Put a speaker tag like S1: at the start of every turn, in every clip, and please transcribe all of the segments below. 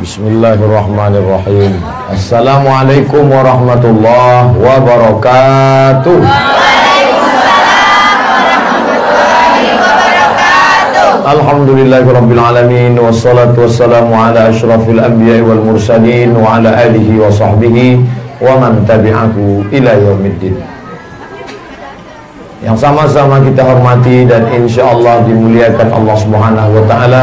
S1: Bismillahirrahmanirrahim. Assalamualaikum warahmatullahi wabarakatuh. Alhamdulillahirabbil alamin wassalatu wassalamu ala asyrafil anbiya'i wal mursalin wa ala alihi wa sahbihi wa man tabi'ahu ila yaumiddin. Yang sama-sama kita hormati dan insyaallah dimuliakan Allah Subhanahu wa taala,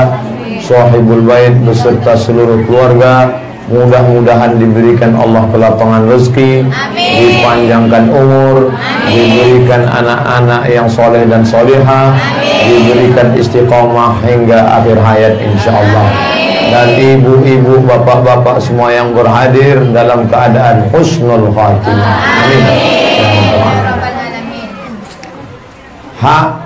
S1: sahibul bait beserta seluruh keluarga, mudah-mudahan diberikan Allah kelapangan rezeki, dipanjangkan umur, diberikan anak-anak yang soleh dan solehah, diberikan istiqomah hingga akhir hayat insyaallah. Dan ibu-ibu, bapak-bapak semua yang berhadir dalam keadaan husnul khatimah. Amin. Hak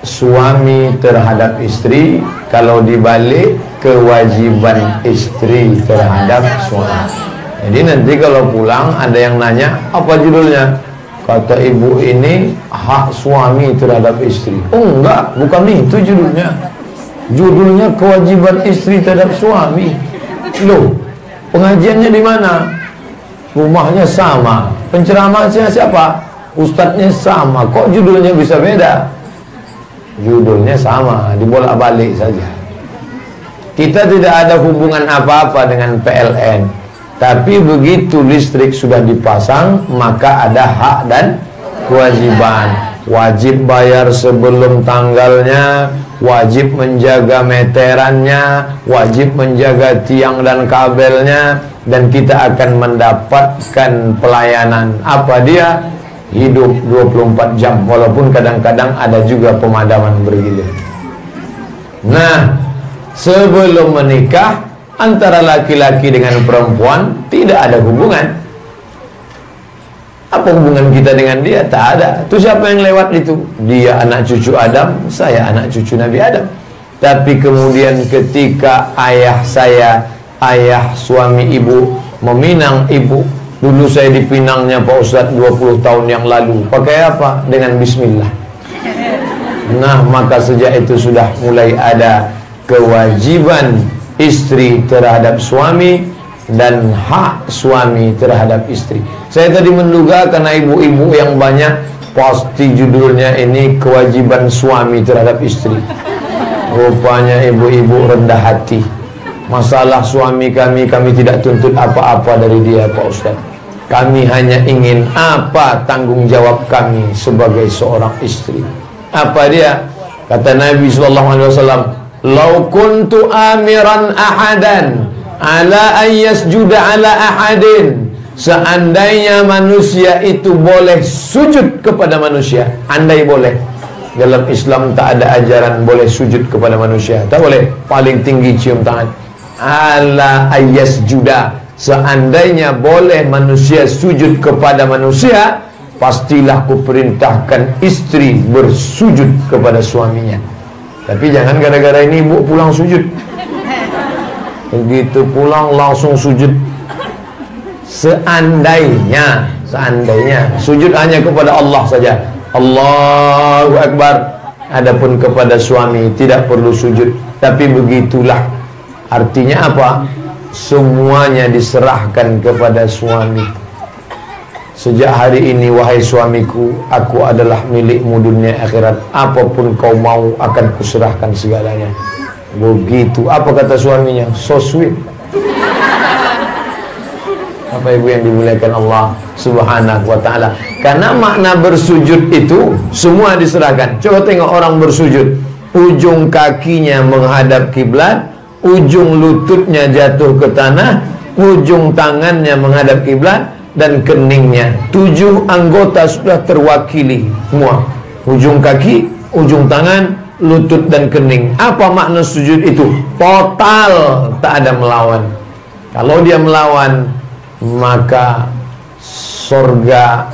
S1: suami terhadap istri, kalau dibalik kewajiban istri terhadap suami. Jadi nanti kalau pulang ada yang nanya, apa judulnya? Kata ibu ini hak suami terhadap istri. Oh enggak, bukan itu judulnya. Judulnya kewajiban istri terhadap suami. Loh, pengajiannya di mana? Rumahnya sama, penceramahnya siapa? Ustadznya sama, kok judulnya bisa beda? Judulnya sama, dibolak-balik saja. Kita tidak ada hubungan apa-apa dengan PLN, tapi begitu listrik sudah dipasang, maka ada hak dan kewajiban. Wajib bayar sebelum tanggalnya, wajib menjaga meterannya, wajib menjaga tiang dan kabelnya, dan kita akan mendapatkan pelayanan. Apa dia? Hidup 24 jam, walaupun kadang-kadang ada juga pemadaman bergilir. Nah, sebelum menikah antara laki-laki dengan perempuan tidak ada hubungan. Apa hubungan kita dengan dia? Tak ada. Itu siapa yang lewat itu? Dia anak cucu Adam, saya anak cucu Nabi Adam. Tapi kemudian ketika ayah saya, ayah suami ibu meminang ibu, dulu saya dipinangnya Pak Ustadz 20 tahun yang lalu. Pakai apa? Dengan bismillah. Nah, maka sejak itu sudah mulai ada kewajiban istri terhadap suami dan hak suami terhadap istri. Saya tadi menduga karena ibu-ibu yang banyak, pasti judulnya ini kewajiban suami terhadap istri. Rupanya ibu-ibu rendah hati. Masalah suami kami tidak tuntut apa-apa dari dia Pak Ustadz. Kami hanya ingin apa tanggung jawab kami sebagai seorang istri. Apa dia? Kata Nabi SAW, "Lau kuntu amiran ahadan ala ayyasjuda ala ahadin." Seandainya manusia itu boleh sujud kepada manusia, andai boleh. Dalam Islam tak ada ajaran boleh sujud kepada manusia. Tak boleh. Paling tinggi cium tangan. Ala ayyasjuda. Seandainya boleh manusia sujud kepada manusia, pastilah kuperintahkan istri bersujud kepada suaminya. Tapi jangan gara-gara ini ibu pulang sujud. Begitu pulang langsung sujud. Seandainya sujud hanya kepada Allah saja. Allahu Akbar. Adapun kepada suami tidak perlu sujud. Tapi begitulah. Artinya apa? Semuanya diserahkan kepada suami. Sejak hari ini wahai suamiku, aku adalah milikmu dunia akhirat. Apapun kau mau akan kuserahkan segalanya. Begitu. Apa kata suaminya? So sweet. Apa ibu yang dimuliakan Allah Subhanahu wa ta'ala. Karena makna bersujud itu semua diserahkan. Coba tengok orang bersujud, ujung kakinya menghadap kiblat, ujung lututnya jatuh ke tanah, ujung tangannya menghadap kiblat, dan keningnya. 7 anggota sudah terwakili semua. Ujung kaki, ujung tangan, lutut dan kening. Apa makna sujud itu? Total, tak ada melawan. Kalau dia melawan, maka surga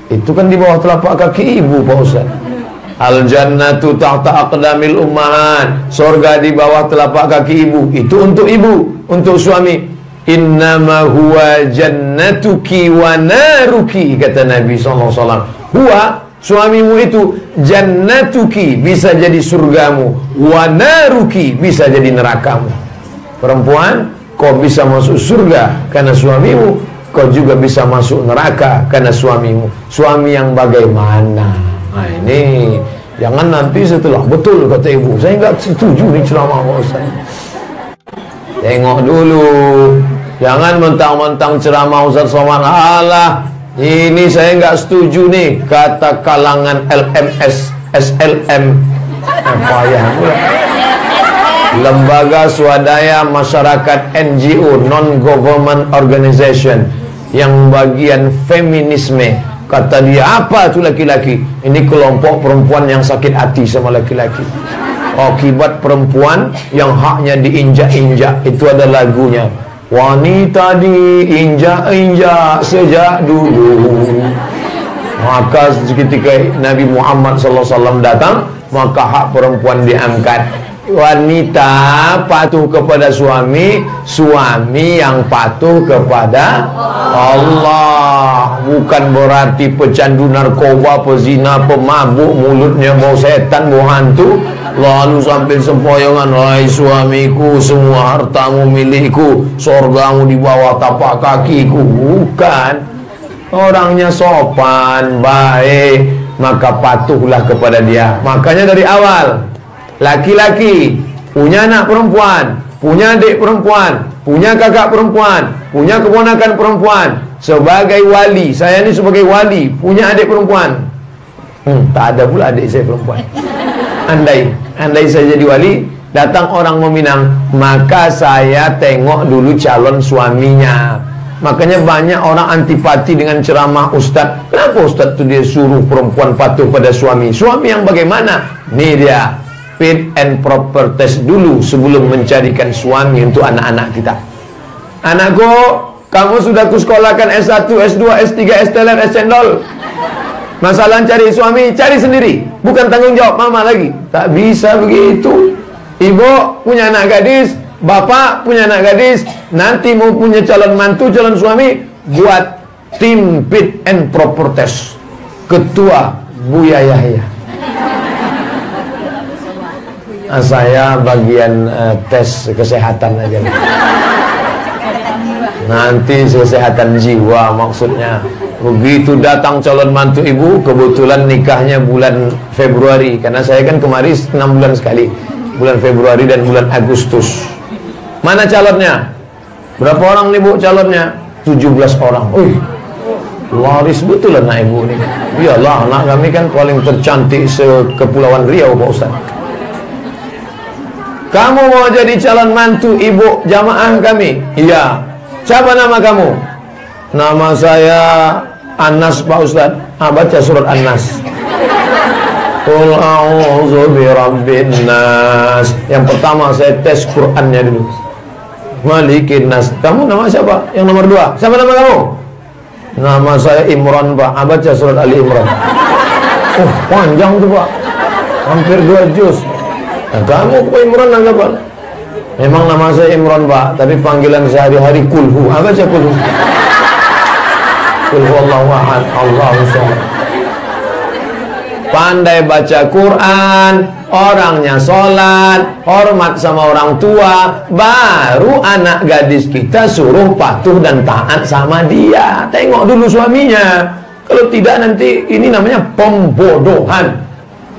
S1: itu kan di bawah telapak kaki ibu Pak Ustaz. Al jannatu tahta aqdamil ummahat. Surga di bawah telapak kaki ibu. Itu untuk ibu, untuk suami. Innama huwa jannatuki wa naruki, kata Nabi SAW. Huwa, suamimu itu, jannatuki, bisa jadi surgamu, wa naruki, bisa jadi nerakamu. Perempuan, kau bisa masuk surga karena suamimu, kau juga bisa masuk neraka karena suamimu. Suami yang bagaimana? Nah ini, jangan nanti setelah betul kata ibu, saya nggak setuju nih ceramah Pak Ustaz. Tengok dulu, jangan mentang-mentang ceramah Ustaz Somad, alah ini saya nggak setuju nih kata kalangan LMS, SLM, payah pula. Lembaga swadaya masyarakat NGO, non-government organization, yang bagian feminisme. Kata dia, apa itu laki-laki? Ini kelompok perempuan yang sakit hati sama laki-laki. Akibat perempuan yang haknya diinjak-injak. Itu ada lagunya, wanita diinjak-injak sejak dulu. Maka ketika Nabi Muhammad SAW datang, maka hak perempuan diangkat. Wanita patuh kepada suami, suami yang patuh kepada Allah. Bukan berarti pecandu narkoba, pezina, pemabuk, mulutnya bau setan, bau hantu, lalu sampai sempoyongan, wahai suamiku, semua hartamu milikku, surgamu di bawah tapak kakiku. Bukan. Orangnya sopan, baik, maka patuhlah kepada dia. Makanya dari awal, laki-laki punya anak perempuan, punya adik perempuan, punya kakak perempuan, punya keponakan perempuan, sebagai wali, saya ini sebagai wali, punya adik perempuan. Tak ada pula adik saya perempuan. Andai saya jadi wali, datang orang meminang, maka saya tengok dulu calon suaminya. Makanya banyak orang antipati dengan ceramah Ustadz. Kenapa Ustadz itu dia suruh perempuan patuh pada suami? Suami yang bagaimana? Nih dia, fit and proper test dulu sebelum mencarikan suami untuk anak-anak kita. Anakku, kamu sudah kusekolahkan S1, S2, S3, S-teler, S-cendol. Masalah cari suami, cari sendiri, bukan tanggung jawab mama lagi. Tak bisa begitu. Ibu punya anak gadis, bapak punya anak gadis, nanti mau punya calon mantu, calon suami, buat tim fit and proper test. Ketua Buya Yahya. Saya bagian tes kesehatan aja. Nanti kesehatan jiwa maksudnya. Begitu datang calon mantu ibu, kebetulan nikahnya bulan Februari, karena saya kan kemarin 6 bulan sekali, bulan Februari dan bulan Agustus. Mana calonnya? Berapa orang nih bu calonnya? 17 orang. Laris betul anak ibu nih. Iyalah, anak kami kan paling tercantik sekepulauan Riau Pak Ustaz. Kamu mau jadi calon mantu ibu jamaah kami? Iya. Siapa nama kamu? Nama saya Anas Pak Ustaz. Baca surat An-Nas. Qul a'udzu birabbin nas. Yang pertama saya tes Qur'annya dulu. Malikin nas. Kamu nama siapa? Yang nomor 2. Siapa nama kamu? Nama saya Imran Pak. Baca surat Ali Imran. Panjang tuh Pak. Hampir 2 juz. Nah, kamu Pak Imran apa? Memang nama saya Imran Pak, tapi panggilan sehari-hari kulhu. Baca kulhu. Kulhu Allahu ahad, Allahu samad. Pandai baca Quran, orangnya sholat, hormat sama orang tua, baru anak gadis kita suruh patuh dan taat sama dia. Tengok dulu suaminya. Kalau tidak nanti ini namanya pembodohan.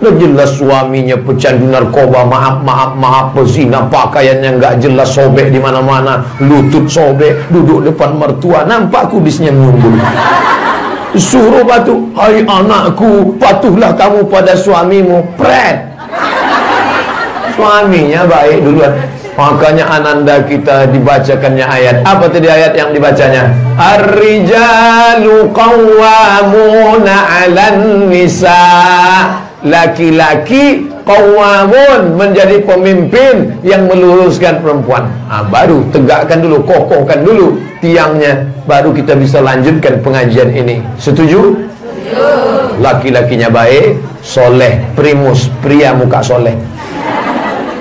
S1: Udah jelas suaminya pecandu narkoba, maaf, pezina, pakaiannya nggak jelas, sobek di mana-mana, lutut sobek, duduk depan mertua, nampak kudisnya menyumbul. Suruh patuh, hai anakku, patuhlah kamu pada suamimu, pret. Suaminya baik duluan. Makanya ananda kita dibacakannya ayat. Apa tadi ayat yang dibacanya? Ar-rijalu qawwamuna 'alan nisa. Laki-laki qawamun, menjadi pemimpin yang meluruskan perempuan. Baru tegakkan dulu, kokohkan dulu tiangnya, baru kita bisa lanjutkan pengajian ini. Setuju? Laki-lakinya baik, soleh, primus, pria muka soleh,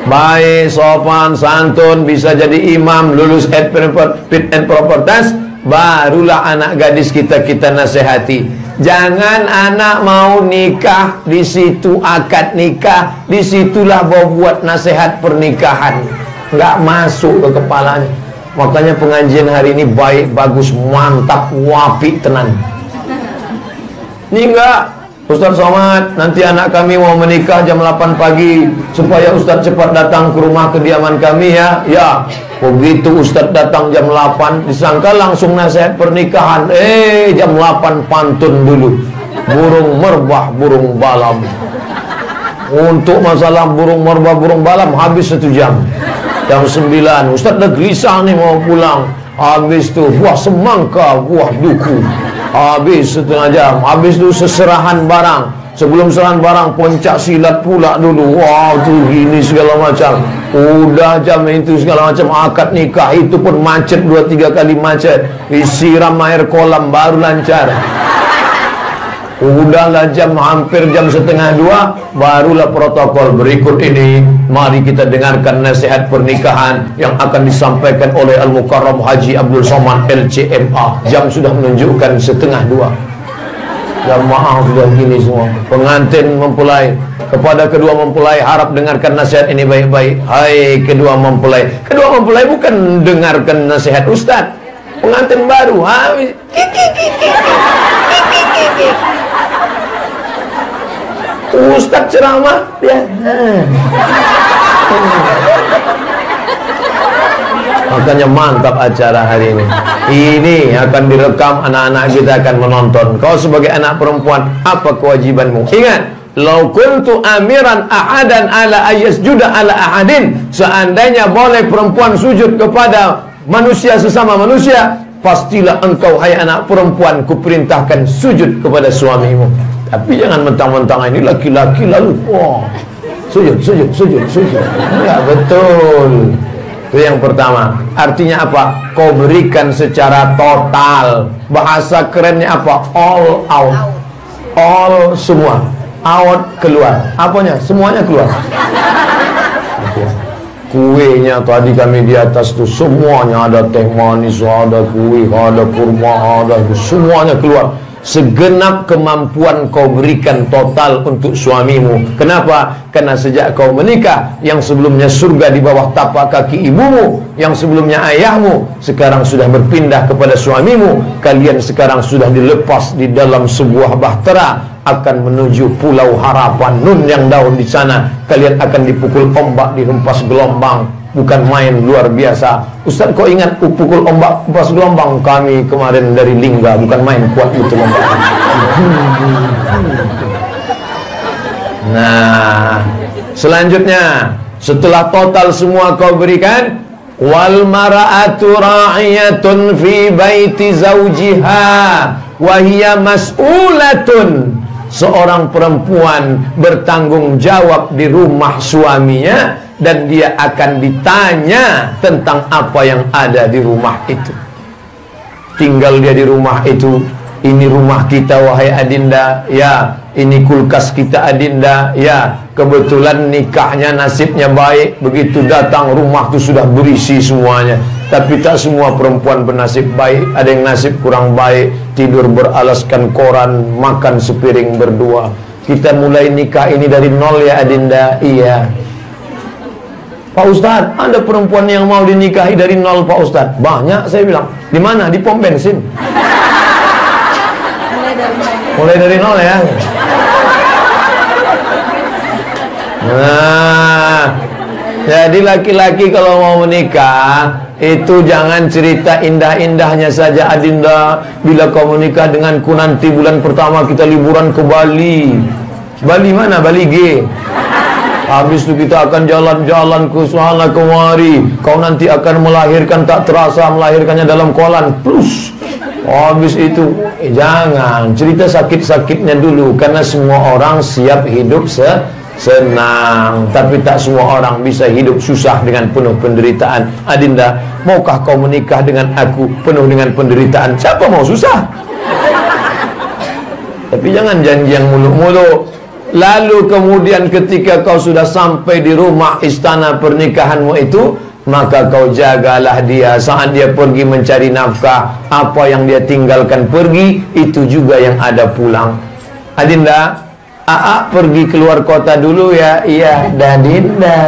S1: baik, sopan, santun, bisa jadi imam, lulus fit and proper test, barulah anak gadis kita nasihati. Jangan anak mau nikah, di situ akad nikah, disitulah buat nasihat pernikahan. nggak masuk ke kepalanya. Makanya pengajian hari ini baik, bagus, mantap, wapi, tenan. Ini enggak, Ustaz Somad, nanti anak kami mau menikah jam 8 pagi supaya Ustaz cepat datang ke rumah kediaman kami ya. Ya, begitu Ustaz datang jam 8, disangka langsung nasihat pernikahan. Jam 8 pantun dulu. Burung merbah, burung balam. Untuk masalah burung merbah, burung balam habis 1 jam. Jam 9, Ustaz dah gelisah nih mau pulang. Habis tu buah semangka, buah duku. Habis setengah jam. Habis tu seserahan barang. Sebelum serahan barang, poncak silat pula dulu. Wah, tu gini segala macam. Udah jam itu segala macam. Akad nikah itu pun macet 2-3 kali macet. Disiram air kolam baru lancar. Udahlah jam hampir jam 1:30, barulah protokol berikut ini. Mari kita dengarkan nasihat pernikahan yang akan disampaikan oleh Al-Mukarram Haji Abdul Somad LCMA. Jam sudah menunjukkan 1:30. Jamaah sudah gini semua. Pengantin mempelai, kepada kedua mempelai harap dengarkan nasihat ini baik-baik. Hai kedua mempelai. Kedua mempelai bukan dengarkan nasihat Ustaz. Pengantin baru, Ustaz ceramah ya. Makanya mantap acara hari ini. Ini akan direkam, anak-anak kita akan menonton. Kau sebagai anak perempuan, apa kewajibanmu? Ingat, lau kuntu amiran ahadan ala ayasjuda ala ahadin. Seandainya boleh perempuan sujud kepada manusia sesama manusia, pastilah engkau hai anak perempuan kuperintahkan sujud kepada suamimu. Tapi jangan mentang-mentang ini laki-laki lalu sujud. Enggak betul. Itu yang pertama. Artinya apa? Kau berikan secara total. Bahasa kerennya apa? All out. All semua. Out keluar. Apanya? Semuanya keluar. Kuenya tadi kami di atas tuh semuanya ada teh manis, ada kue, ada kurma, ada semuanya keluar. Segenap kemampuan kau berikan total untuk suamimu. Kenapa? Karena sejak kau menikah, yang sebelumnya surga di bawah tapak kaki ibumu, yang sebelumnya ayahmu, sekarang sudah berpindah kepada suamimu. Kalian sekarang sudah dilepas di dalam sebuah bahtera, akan menuju pulau harapan. Nun yang daun di sana. Kalian akan dipukul ombak, dihempas gelombang. Bukan main, luar biasa. Ustaz kok ingat pukul ombak, hempas gelombang? Kami kemarin dari Lingga, bukan main, kuat itu ombak. Nah, selanjutnya setelah total semua kau berikan, wal mar'atu ra'iyatun fi baiti zawjiha wa hiya mas'ulatun. Seorang perempuan bertanggung jawab di rumah suaminya, dan dia akan ditanya tentang apa yang ada di rumah itu. Tinggal dia di rumah itu. Ini rumah kita wahai Adinda. Ya, ini kulkas kita Adinda. Ya, kebetulan nikahnya nasibnya baik. Begitu datang rumah itu sudah berisi semuanya. Tapi tak semua perempuan bernasib baik. Ada yang nasib kurang baik, tidur beralaskan koran, makan sepiring berdua. Kita mulai nikah ini dari nol ya Adinda. Iya. Pak Ustadz, ada perempuan yang mau dinikahi dari nol Pak Ustadz? Banyak, saya bilang. Di mana? Di pom bensin. Mulai dari nol ya. Nah, jadi laki-laki kalau mau menikah itu jangan cerita indah-indahnya saja Adinda. Bila kau menikah denganku nanti bulan pertama kita liburan ke Bali. Bali mana? Bali G. Habis itu kita akan jalan-jalan ke sana kemari. Kau nanti akan melahirkan, tak terasa melahirkannya dalam kolan. Plus habis itu jangan cerita sakit-sakitnya dulu. Karena semua orang siap hidup senang, tapi tak semua orang bisa hidup susah dengan penuh penderitaan. Adinda, maukah kau menikah dengan aku penuh dengan penderitaan? Siapa mau susah? Tapi jangan janji yang muluk-muluk. Lalu kemudian ketika kau sudah sampai di rumah istana pernikahanmu itu, maka kau jagalah dia. Saat dia pergi mencari nafkah, apa yang dia tinggalkan pergi, itu juga yang ada pulang. Adinda, Aa pergi keluar kota dulu ya. Iya, Dadinda.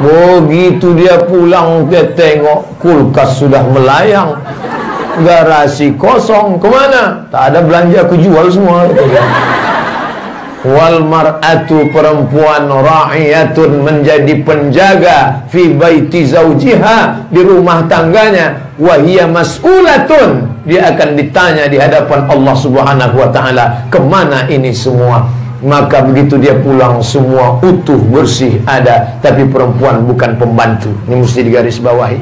S1: Begitu dia pulang, dia tengok kulkas sudah melayang, garasi kosong. Kemana? Tak ada belanja, aku jual semua. Wal mar'atu, perempuan, ra'iyatun, menjadi penjaga, fi baiti zaujiha, di rumah tangganya, wa hiya mas'ulatun, dia akan ditanya di hadapan Allah Subhanahu wa taala, kemana ini semua? Maka begitu dia pulang, semua utuh, bersih, ada. Tapi perempuan bukan pembantu. Ini mesti digarisbawahi.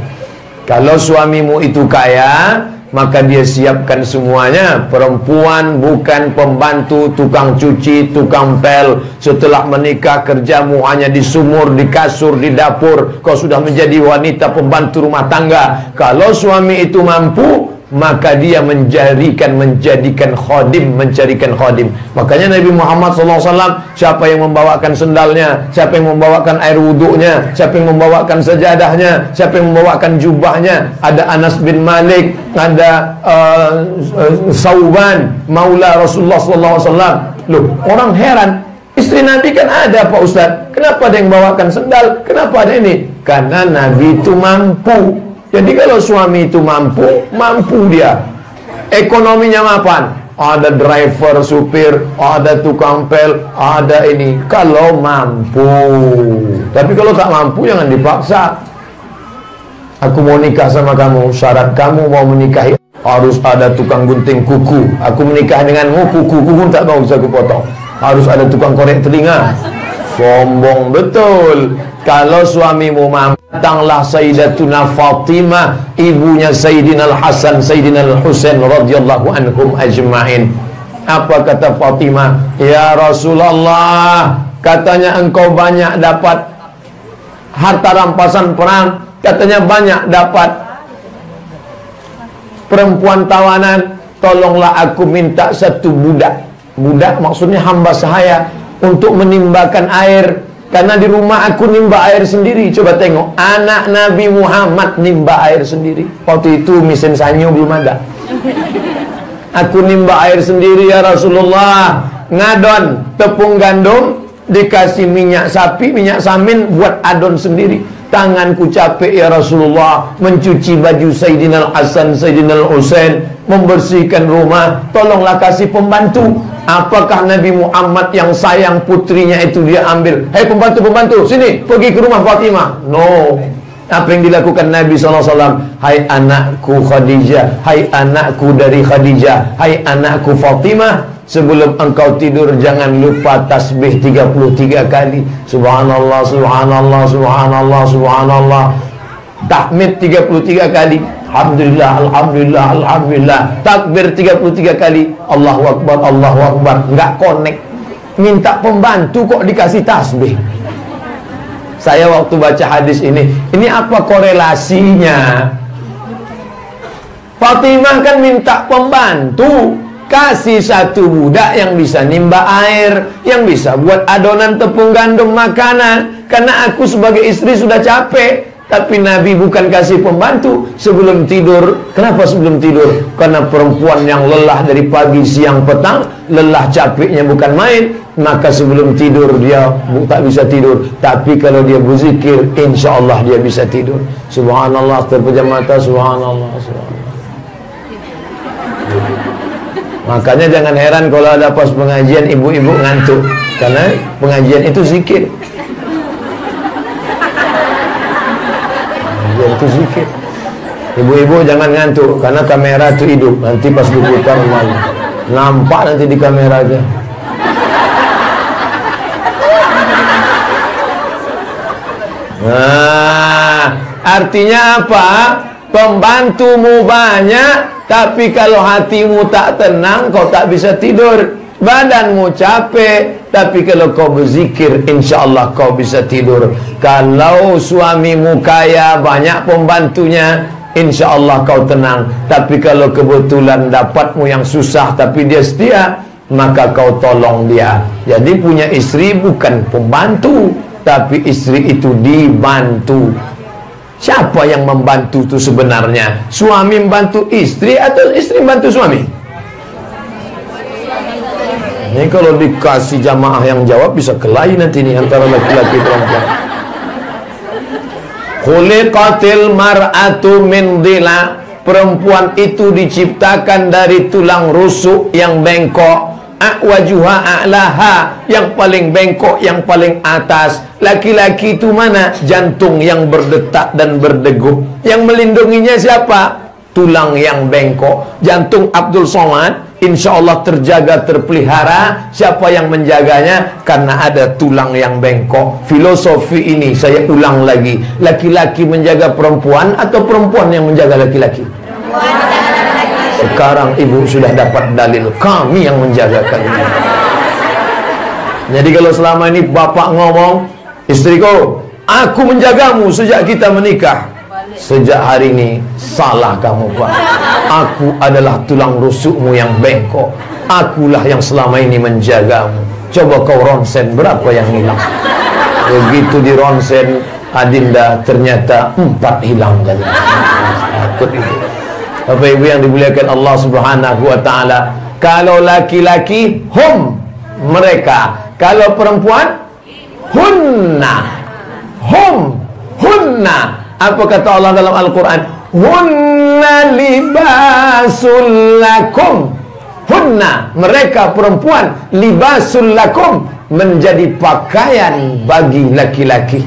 S1: Kalau suamimu itu kaya, maka dia siapkan semuanya. Perempuan bukan pembantu, tukang cuci, tukang pel. Setelah menikah, kerjamu hanya di sumur, di kasur, di dapur. Kau sudah menjadi wanita pembantu rumah tangga. Kalau suami itu mampu, maka dia menjadikan khadim, mencarikan khadim. Makanya Nabi Muhammad SAW, siapa yang membawakan sendalnya, siapa yang membawakan air wuduknya, siapa yang membawakan sajadahnya, siapa yang membawakan jubahnya. Ada Anas bin Malik, ada Sauban, maula Rasulullah SAW. Loh, orang heran, istri Nabi kan ada Pak Ustaz, kenapa ada yang bawakan sendal, kenapa ada ini? Karena Nabi itu mampu. Jadi kalau suami itu mampu dia. Ekonominya mapan. Ada driver, supir, ada tukang pel, ada ini. Kalau mampu. Tapi kalau tak mampu, jangan dipaksa. Aku mau nikah sama kamu, syarat kamu mau menikahi harus ada tukang gunting kuku. Aku menikah denganmu, kuku tak mau bisa aku potong. Harus ada tukang korek telinga. Sombong betul. Kalau suamimu mampu, datanglah Sayyidatuna Fatimah, ibunya Sayyidina Al-Hasan, Sayyidina Al-Husain radhiyallahu anhum ajma'in. Apa kata Fatimah? Ya Rasulullah, katanya engkau banyak dapat harta rampasan perang, katanya banyak dapat perempuan tawanan. Tolonglah aku minta satu budak. Budak maksudnya hamba sahaya, untuk menimbakan air. Karena di rumah aku nimba air sendiri. Coba tengok, anak Nabi Muhammad nimba air sendiri. Waktu itu mesin sanyo belum ada. Aku nimba air sendiri ya Rasulullah. Ngadon tepung gandum, dikasih minyak sapi, minyak samin, buat adon sendiri. Tanganku capek ya Rasulullah, mencuci baju Sayyidina Al-Hasan, Sayyidina Al-Husain, membersihkan rumah. Tolonglah kasih pembantu. Apakah Nabi Muhammad yang sayang putrinya itu dia ambil, hei pembantu-pembantu, sini, pergi ke rumah Fatimah? No. Apa yang dilakukan Nabi SAW? Hai anakku Khadijah, hai anakku dari Khadijah, hai anakku Fatimah, sebelum engkau tidur jangan lupa tasbih 33 kali. Subhanallah, subhanallah, subhanallah, subhanallah. Tahmid 33 kali. Alhamdulillah, alhamdulillah, alhamdulillah. Takbir 33 kali. Allahu Akbar, Allahu Akbar. Enggak connect. Minta pembantu kok dikasih tasbih. Saya waktu baca hadis ini apa korelasinya? Fatimah kan minta pembantu, kasih satu budak yang bisa nimba air, yang bisa buat adonan tepung gandum makanan. Karena aku sebagai istri sudah capek. Tapi Nabi bukan kasih pembantu sebelum tidur. Kenapa sebelum tidur? Karena perempuan yang lelah dari pagi, siang, petang, lelah capeknya bukan main. Maka sebelum tidur dia tak bisa tidur. Tapi kalau dia berzikir, insya Allah dia bisa tidur. Subhanallah, terpejam mata. Subhanallah, subhanallah. Makanya jangan heran kalau ada pas pengajian ibu-ibu ngantuk. Karena pengajian itu zikir. Itu zikir. Ibu-ibu jangan ngantuk, karena kamera itu hidup. Nanti pas diputar malu, nampak nanti di kamera aja. Nah, artinya apa? Pembantumu banyak, tapi kalau hatimu tak tenang, kau tak bisa tidur. Badanmu capek, tapi kalau kau berzikir, insya Allah kau bisa tidur. Kalau suamimu kaya, banyak pembantunya, insya Allah kau tenang. Tapi kalau kebetulan dapatmu yang susah, tapi dia setia, maka kau tolong dia. Jadi punya istri bukan pembantu, tapi istri itu dibantu. Siapa yang membantu itu sebenarnya? Suami membantu istri atau istri membantu suami? Ini kalau dikasih jamaah yang jawab bisa kelahi nanti nih antara laki-laki perempuan. Khuliqatil mar'atu min dhila. Perempuan itu diciptakan dari tulang rusuk yang bengkok. A'wajuha a'laha, yang paling bengkok, yang paling atas. Laki-laki itu mana? Jantung yang berdetak dan berdegup. Yang melindunginya siapa? Tulang yang bengkok. Jantung Abdul Somad insya Allah terjaga, terpelihara. Siapa yang menjaganya? Karena ada tulang yang bengkok. Filosofi ini saya ulang lagi. Laki-laki menjaga perempuan atau perempuan yang menjaga laki-laki? Sekarang ibu sudah dapat dalil, kami yang menjaga kalian. Jadi kalau selama ini bapak ngomong, istriku, aku menjagamu sejak kita menikah. Sejak hari ini salah kamu, Pak. Aku adalah tulang rusukmu yang bengkok. Akulah yang selama ini menjagamu. Coba kau ronsen, berapa yang hilang? Begitu di ronsen, Adinda, ternyata 4 hilang kali. Takut itu. Bapak Ibu yang dimuliakan Allah Subhanahu wa taala, kalau laki-laki hum, mereka. Kalau perempuan hunna. Hum, hunna. Apa kata Allah dalam Al-Qur'an? Hunna libasul lakum. Hunna, mereka perempuan, libasul lakum, menjadi pakaian bagi laki-laki.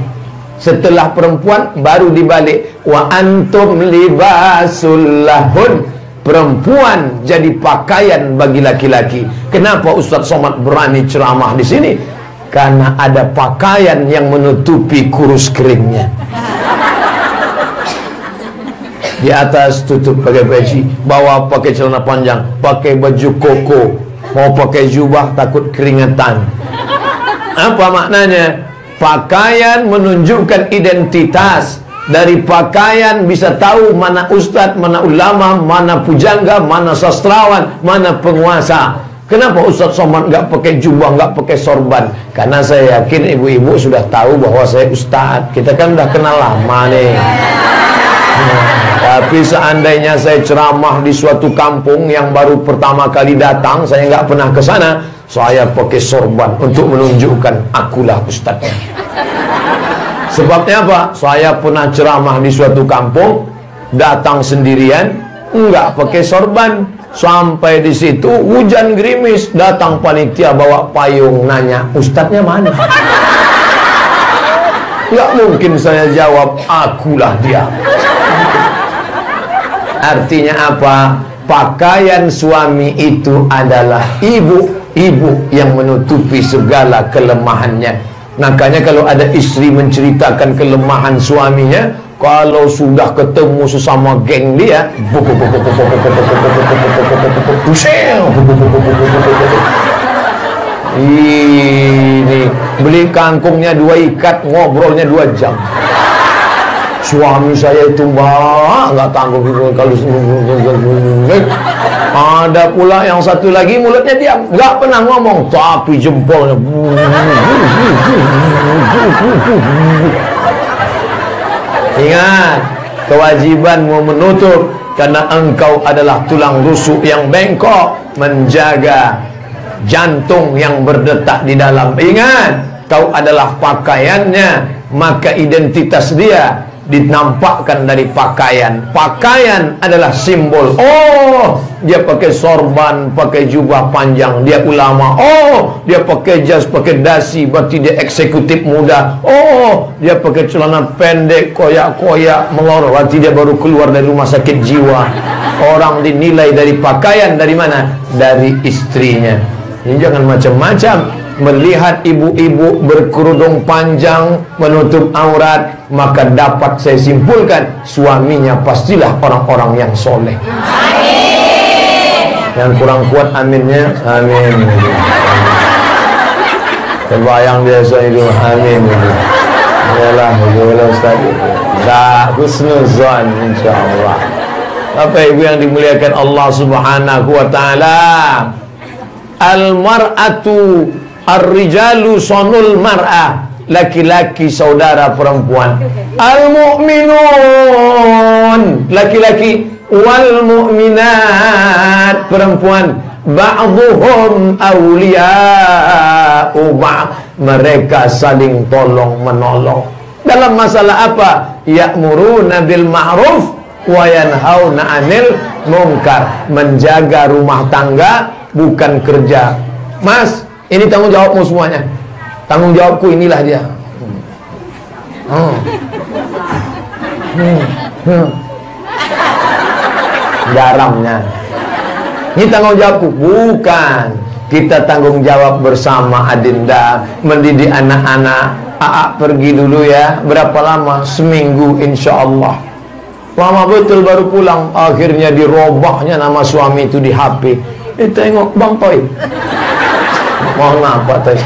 S1: Setelah perempuan baru dibalik, wa antum libasul lahun. Perempuan jadi pakaian bagi laki-laki. Kenapa Ustaz Somad berani ceramah di sini? Karena ada pakaian yang menutupi kurus keringnya. Di atas tutup pakai peci, bawah pakai celana panjang, pakai baju koko, mau pakai jubah takut keringetan. Apa maknanya? Pakaian menunjukkan identitas. Dari pakaian bisa tahu mana ustadz, mana ulama, mana pujangga, mana sastrawan, mana penguasa. Kenapa Ustaz Somad nggak pakai jubah, nggak pakai sorban? Karena saya yakin ibu-ibu sudah tahu bahwa saya ustadz. Kita kan udah kenal lama nih. Tapi seandainya saya ceramah di suatu kampung yang baru pertama kali datang, saya nggak pernah ke sana, saya pakai sorban untuk menunjukkan akulah ustadznya. Sebabnya apa? Saya pernah ceramah di suatu kampung, datang sendirian, nggak pakai sorban. Sampai di situ hujan gerimis, datang panitia bawa payung, nanya, ustadznya mana? Nggak mungkin saya jawab, akulah dia. Artinya apa? Pakaian suami itu adalah ibu yang menutupi segala kelemahannya. Makanya kalau ada istri menceritakan kelemahan suaminya, kalau sudah ketemu sesama geng dia, ini beli kangkungnya 2 ikat, ngobrolnya 2 jam. Suami saya itu nggak tanggung kalau ada pula yang satu lagi mulutnya diam, nggak pernah ngomong, tapi jempolnya. Ingat, kewajibanmu menutup karena engkau adalah tulang rusuk yang bengkok, menjaga jantung yang berdetak di dalam. Ingat, kau adalah pakaiannya, maka identitas dia dinampakkan dari pakaian. Pakaian adalah simbol. Oh, dia pakai sorban, pakai jubah panjang, dia ulama. Oh, dia pakai jas, pakai dasi, berarti dia eksekutif muda. Oh, dia pakai celana pendek, koyak-koyak, melor, berarti dia baru keluar dari rumah sakit jiwa. Orang dinilai dari pakaian, dari mana? Dari istrinya. Ini jangan macam-macam. Melihat ibu-ibu berkerudung panjang menutup aurat, maka dapat saya simpulkan suaminya pastilah orang-orang yang soleh. Amin. Yang kurang kuat aminnya, amin. Terbayang biasa itu, amin. Yalah, boleh Ustaz. La husnuzan insyaallah. Bapak Ibu yang dimuliakan Allah Subhanahu wa taala. Al-mar'atu ar-rijalu sonul mar'ah, laki-laki saudara perempuan. Al-mu'minun, laki-laki. Wal mu'minat, perempuan. Ba'duhum awliya'u ba'd, mereka saling tolong menolong. Dalam masalah apa? Ya'muruna bil ma'ruf wa yanhauna 'anil munkar. Menjaga rumah tangga bukan kerja. Mas, ini tanggung jawabmu semuanya. Tanggung jawabku inilah dia. Garamnya. Ini tanggung jawabku. Bukan. Kita tanggung jawab bersama, Adinda. Mendidik anak-anak. Aa pergi dulu ya. Berapa lama? Seminggu insya Allah. Lama betul baru pulang. Akhirnya dirobahnya nama suami itu di HP. Tengok Bang Toy. Mohon maaf Pak Toy.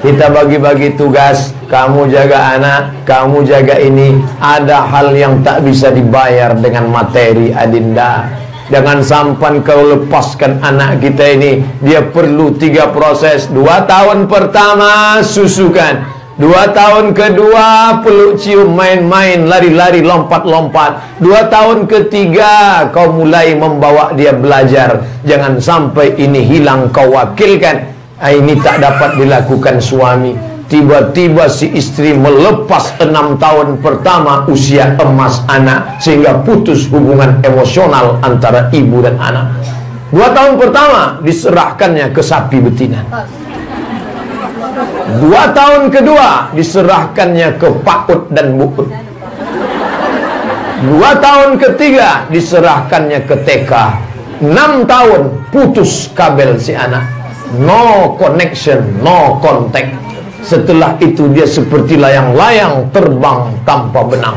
S1: Kita bagi-bagi tugas. Kamu jaga anak, kamu jaga ini. Ada hal yang tak bisa dibayar dengan materi, Adinda. Jangan sampai kau lepaskan anak kita ini. Dia perlu 3 proses. 2 tahun pertama susukan, 2 tahun kedua peluk cium, main-main, lari-lari, lompat-lompat. 2 tahun ketiga kau mulai membawa dia belajar. Jangan sampai ini hilang kau wakilkan. Ini tak dapat dilakukan suami. Tiba-tiba si istri melepas 6 tahun pertama usia emas anak, sehingga putus hubungan emosional antara ibu dan anak. 2 tahun pertama diserahkannya ke sapi betina. 2 tahun kedua diserahkannya ke paut dan bukut. 2 tahun ketiga diserahkannya ke TK. 6 tahun putus kabel si anak. No connection, no contact. Setelah itu dia seperti layang-layang terbang tanpa benang.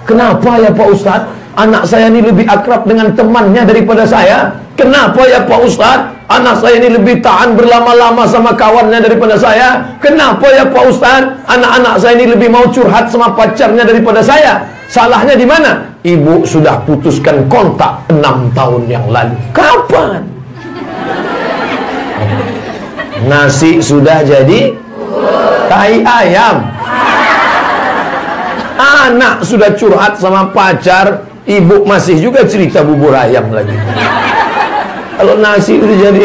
S1: Kenapa ya Pak Ustadz? Anak saya ini lebih akrab dengan temannya daripada saya. Kenapa ya Pak Ustadz? Anak saya ini lebih tahan berlama-lama sama kawannya daripada saya. Kenapa ya Pak Ustadz? Anak-anak saya ini lebih mau curhat sama pacarnya daripada saya. Salahnya di mana? Ibu sudah putuskan kontak 6 tahun yang lalu. Kapan? Nasi sudah jadi tai ayam. Anak sudah curhat sama pacar, ibu masih juga cerita bubur ayam lagi. Kalau nasi udah jadi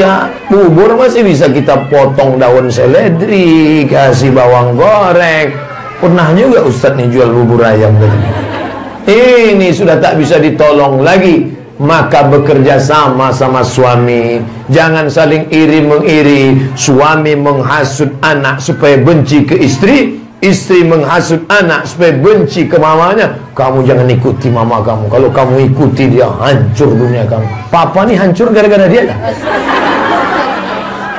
S1: bubur masih bisa kita potong daun seledri, kasih bawang goreng. Pernah juga Ustadz nih jual bubur ayam tadi. Ini sudah tak bisa ditolong lagi. Maka bekerja sama suami. Jangan saling iri mengiri. Suami menghasut anak supaya benci ke istri, istri menghasut anak supaya benci ke mamanya. Kamu jangan ikuti mama kamu. Kalau kamu ikuti dia, hancur dunia kamu. Papa nih hancur gara-gara dia.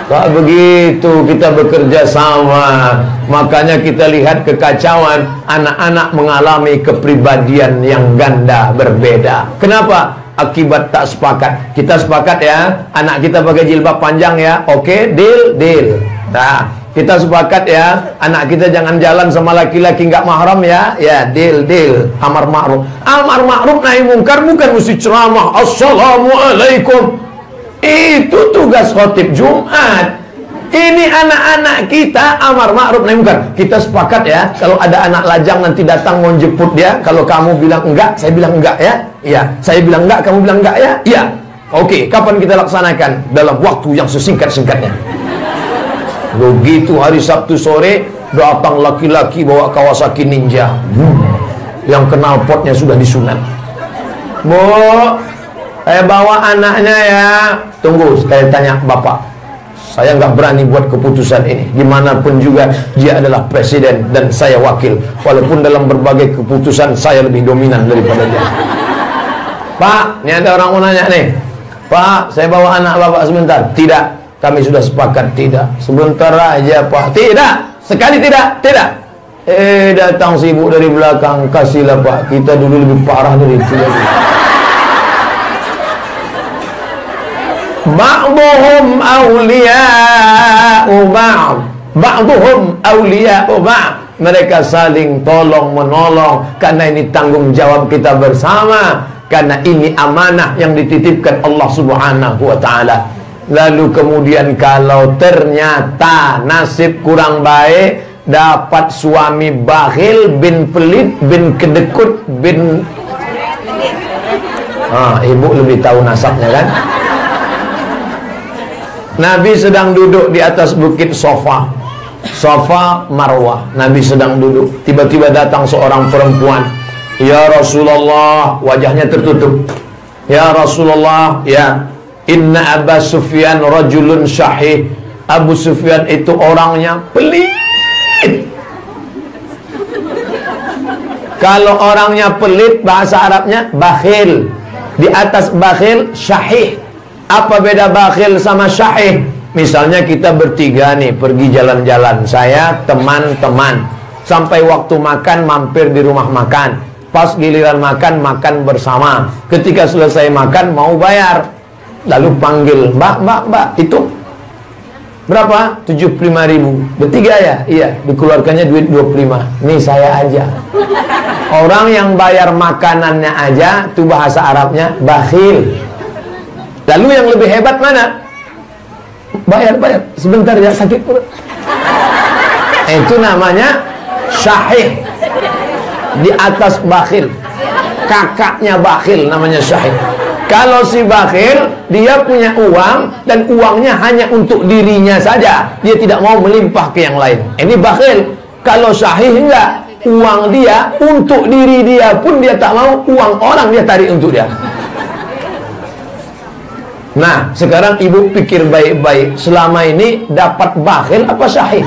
S1: Tak begitu kita bekerja sama. Makanya kita lihat kekacauan. Anak-anak mengalami kepribadian yang ganda berbeda. Kenapa? Akibat tak sepakat. Kita sepakat ya, anak kita pakai jilbab panjang ya. Oke, deal. Nah, kita sepakat ya, anak kita jangan jalan sama laki-laki nggak mahram ya. Ya, deal. Amar ma'ruf. Amar ma'ruf nahi mungkar bukan mesti ceramah. Assalamualaikum. Itu tugas khotib Jumat. Ini anak-anak kita amar ma'ruf nahi mungkar. Kita sepakat ya, kalau ada anak lajang nanti datang mau jemput dia, kalau kamu bilang enggak, saya bilang enggak ya. Iya, saya bilang enggak, kamu bilang enggak ya. Iya. Oke, kapan kita laksanakan? Dalam waktu yang sesingkat-singkatnya. Begitu hari Sabtu sore datang laki-laki bawa Kawasaki Ninja. Yang knalpotnya sudah disunat. Bu, saya bawa anaknya ya. Tunggu, saya tanya bapak. Saya nggak berani buat keputusan ini. Gimana pun juga dia adalah presiden dan saya wakil. Walaupun dalam berbagai keputusan saya lebih dominan daripada dia. Pak, ini ada orang mau nanya nih. Pak, saya bawa anak bapak sebentar. Tidak, kami sudah sepakat. Tidak, sebentar aja Pak. Tidak, sekali tidak. Datang si ibu dari belakang. Kasihlah Pak, kita dulu lebih parah dari itu. Ba'duhum awliya'u ba'd. Ba'duhum awliya'u ba'd. Mereka saling tolong menolong karena ini tanggung jawab kita bersama, karena ini amanah yang dititipkan Allah Subhanahu wa taala. Lalu kemudian kalau ternyata nasib kurang baik, dapat suami bakhil, bin pelit, bin kedekut, bin ibu lebih tahu nasabnya kan. Nabi sedang duduk di atas bukit Sofa. Safa Marwah. Nabi sedang duduk, tiba-tiba datang seorang perempuan. Ya Rasulullah, wajahnya tertutup. Ya Rasulullah, ya, inna Abu Sufyan rajulun syahih. Abu Sufyan itu orangnya pelit. Kalau orangnya pelit, bahasa Arabnya bakhil. Di atas bakhil, syahih. Apa beda bakhil sama syahih? Misalnya kita bertiga nih pergi jalan-jalan, saya, teman-teman, sampai waktu makan mampir di rumah makan. Pas giliran makan, makan bersama. Ketika selesai makan mau bayar, lalu panggil, mbak, itu berapa? 75.000. Bertiga ya? Iya, dikeluarkannya duit 25. Nih saya aja. Orang yang bayar makanannya aja, itu bahasa Arabnya bakhil. Lalu yang lebih hebat mana? Bayar, sebentar ya, sakit perut. Itu namanya syahih. Di atas bakhil, kakaknya bakhil, namanya syahih. Kalau si bakhil, dia punya uang, dan uangnya hanya untuk dirinya saja, dia tidak mau melimpah ke yang lain. Ini bakhil. Kalau syahih enggak, uang dia untuk diri dia pun dia tak mau, uang orang dia tarik untuk dia. Nah, sekarang ibu pikir baik-baik, selama ini dapat bakhil apa syahih?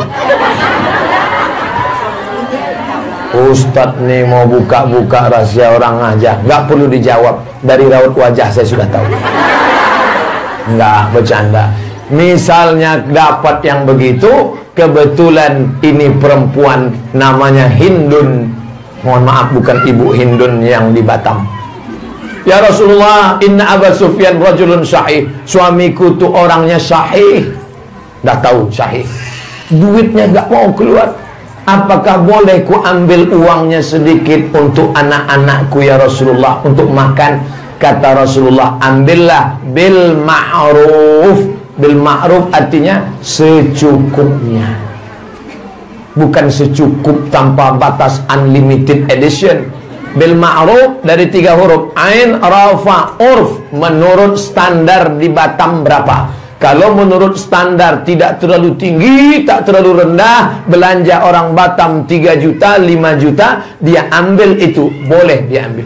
S1: Ustadz nih mau buka-buka rahasia orang aja, nggak perlu dijawab, dari raut wajah saya sudah tahu. Nggak bercanda. Misalnya dapat yang begitu, kebetulan ini perempuan namanya Hindun. Mohon maaf, bukan ibu Hindun yang di Batam. Ya Rasulullah, inna Abu Sufyan rajulun syahih. Suamiku tuh orangnya syahih. Dah tahu syahih, duitnya nggak mau keluar. Apakah boleh ku ambil uangnya sedikit untuk anak-anakku ya Rasulullah, untuk makan? Kata Rasulullah, ambillah bil ma'ruf. Bil ma'ruf artinya secukupnya, bukan secukup tanpa batas, unlimited edition. Bil ma'ruf dari 3 huruf, ain, rafa, urf, menurut standar di Batam berapa. Kalau menurut standar tidak terlalu tinggi, tak terlalu rendah, belanja orang Batam 3 juta, 5 juta, dia ambil itu, boleh dia ambil.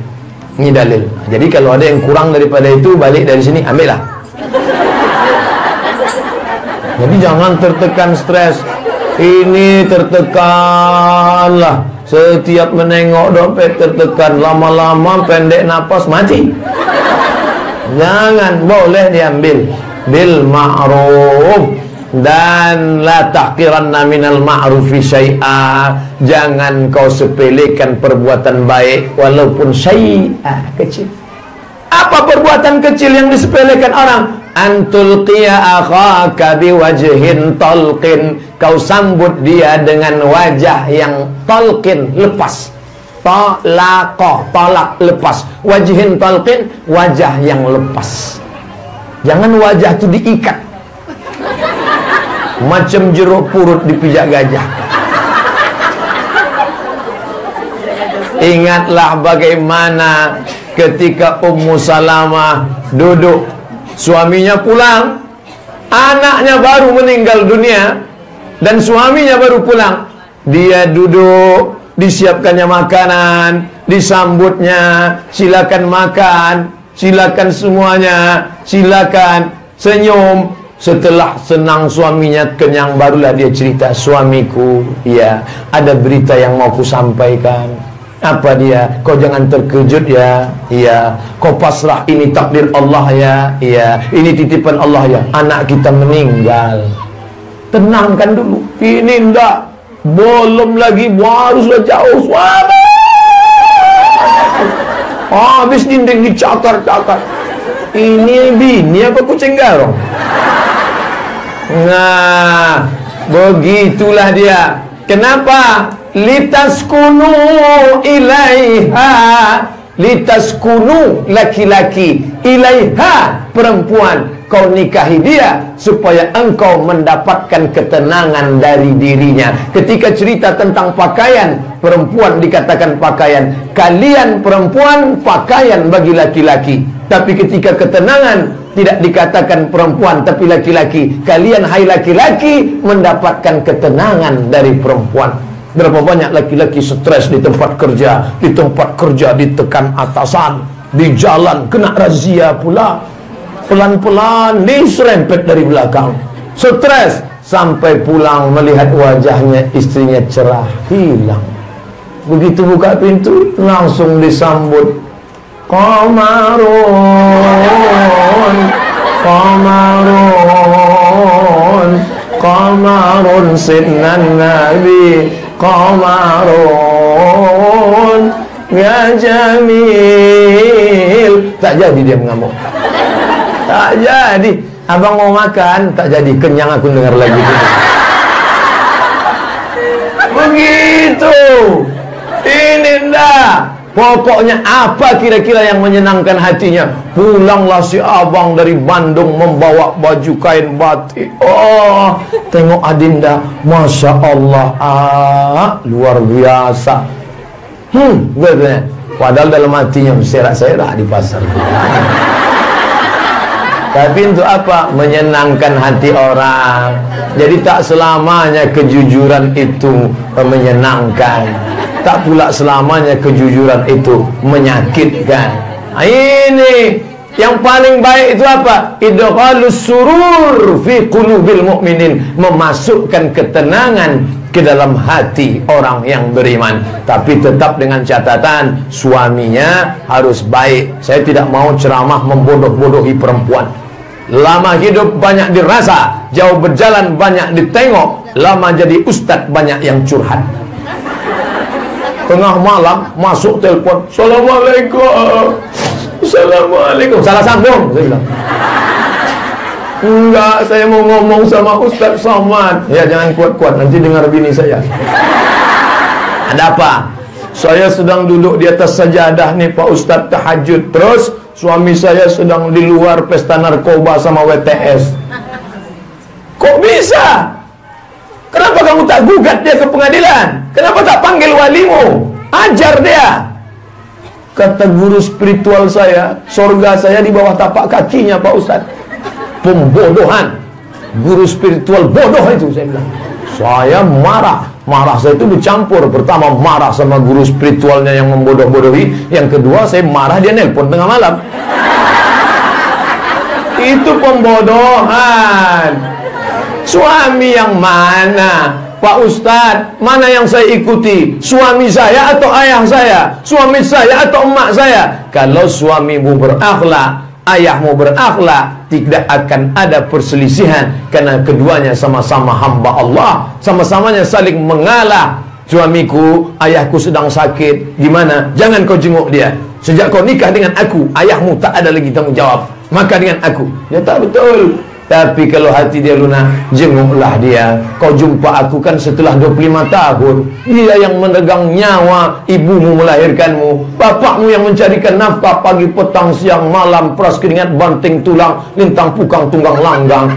S1: Ini dalil. Jadi kalau ada yang kurang daripada itu, balik dari sini, ambillah. Jadi jangan tertekan, stres. Ini tertekan lah, setiap menengok dompet tertekan, lama-lama pendek napas, mati. Jangan, boleh diambil bil ma'ruf. Dan la tahqiranna minal ma'rufi syai'a, jangan kau sepelekan perbuatan baik walaupun syai'a, kecil. Apa perbuatan kecil yang disepelekan orang? Antul qiya akhaka biwajhin talqin, kau sambut dia dengan wajah yang talqin, lepas. Talaqah, talak, lepas. Wajhin talqin, wajah yang lepas. Jangan wajah itu diikat macam jeruk purut dipijak gajah. Ingatlah bagaimana ketika Ummu Salamah duduk, suaminya pulang, anaknya baru meninggal dunia, dan suaminya baru pulang. Dia duduk, disiapkannya makanan, disambutnya, silakan makan, silakan semuanya, silakan, senyum. Setelah senang suaminya kenyang, barulah dia cerita, suamiku, ya, ada berita yang mau ku sampaikan. Apa dia? Kau jangan terkejut ya. Iya. Kau pasrah, ini takdir Allah ya. Iya. Ini titipan Allah ya. Anak kita meninggal. Tenangkan dulu. Ini enggak, belum lagi, baru sudah jauh suami. Habis dinding dicakar-cakar. Ini bini apa kucing garong? Nah, begitulah dia. Kenapa? Litaskunu ilaiha. Litaskunu, laki-laki, ilaiha, perempuan. Kau nikahi dia supaya engkau mendapatkan ketenangan dari dirinya. Ketika cerita tentang pakaian, perempuan dikatakan pakaian. Kalian perempuan pakaian bagi laki-laki. Tapi ketika ketenangan, Tidak dikatakan perempuan tapi laki-laki. Kalian hai laki-laki mendapatkan ketenangan dari perempuan. Berapa banyak laki-laki stres di tempat kerja, ditekan atasan, di jalan kena razia pula, pelan-pelan diserempet dari belakang, stres, sampai pulang melihat wajahnya istrinya cerah, hilang. Begitu buka pintu langsung disambut, Qamarun, Qamarun, Qamarun sidnan Nabi, Qamarun ya Jamil. Tak jadi dia mengamuk, tak jadi. Abang mau makan, tak jadi, kenyang aku dengar lagu itu. Begitu. Ini ndak. Pokoknya apa kira-kira yang menyenangkan hatinya? Pulanglah si abang dari Bandung membawa baju kain batik. Oh, tengok adinda, Masya Allah, luar biasa. Betul. Padahal dalam hatinya serak-serak di pasar. Tapi untuk apa? Menyenangkan hati orang. Jadi tak selamanya kejujuran itu menyenangkan. Tak pula selamanya kejujuran itu menyakitkan. Ini yang paling baik itu apa? Idkhalus surur fi qulubil mu'minin, memasukkan ketenangan ke dalam hati orang yang beriman. Tapi tetap dengan catatan suaminya harus baik. Saya tidak mau ceramah membodoh-bodohi perempuan. Lama hidup banyak dirasa, jauh berjalan banyak ditengok. Lama jadi ustadz banyak yang curhat. Tengah malam masuk telepon, Assalamualaikum, Assalamualaikum, salah sambung, saya bilang. Enggak, saya mau ngomong sama Ustaz Somad. Ya jangan kuat-kuat, nanti dengar bini saya. Ada apa? Saya sedang duduk di atas sajadah nih Pak Ustaz tahajud. Terus suami saya sedang di luar pesta narkoba sama WTS. Kok bisa? Kenapa kamu tak gugat dia ke pengadilan? Kenapa tak panggil walimu? Ajar dia. Kata guru spiritual saya, sorga saya di bawah tapak kakinya Pak Ustaz. Pembodohan. Guru spiritual bodoh itu, saya bilang. Saya marah. Marah saya itu bercampur. Pertama marah sama guru spiritualnya yang membodoh-bodohi. Yang kedua saya marah dia nelpon tengah malam. Itu pembodohan. Suami yang mana? Pak Ustadz, mana yang saya ikuti? Suami saya atau ayah saya? Suami saya atau emak saya? Kalau suamimu berakhlak, ayahmu berakhlak, tidak akan ada perselisihan. Karena keduanya sama-sama hamba Allah, sama-samanya saling mengalah. Suamiku, ayahku sedang sakit, gimana? Jangan kau jenguk dia. Sejak kau nikah dengan aku, ayahmu tak ada lagi tanggung jawab. Maka dengan aku. Ya tak betul. Tapi kalau hati dia lunak, jenguklah dia. Kau jumpa aku kan setelah 25 tahun. Dia yang menegang nyawa ibumu melahirkanmu, bapakmu yang mencarikan nafkah pagi, petang, siang, malam, peras keringat, banting tulang, lintang pukang, tunggang langgang.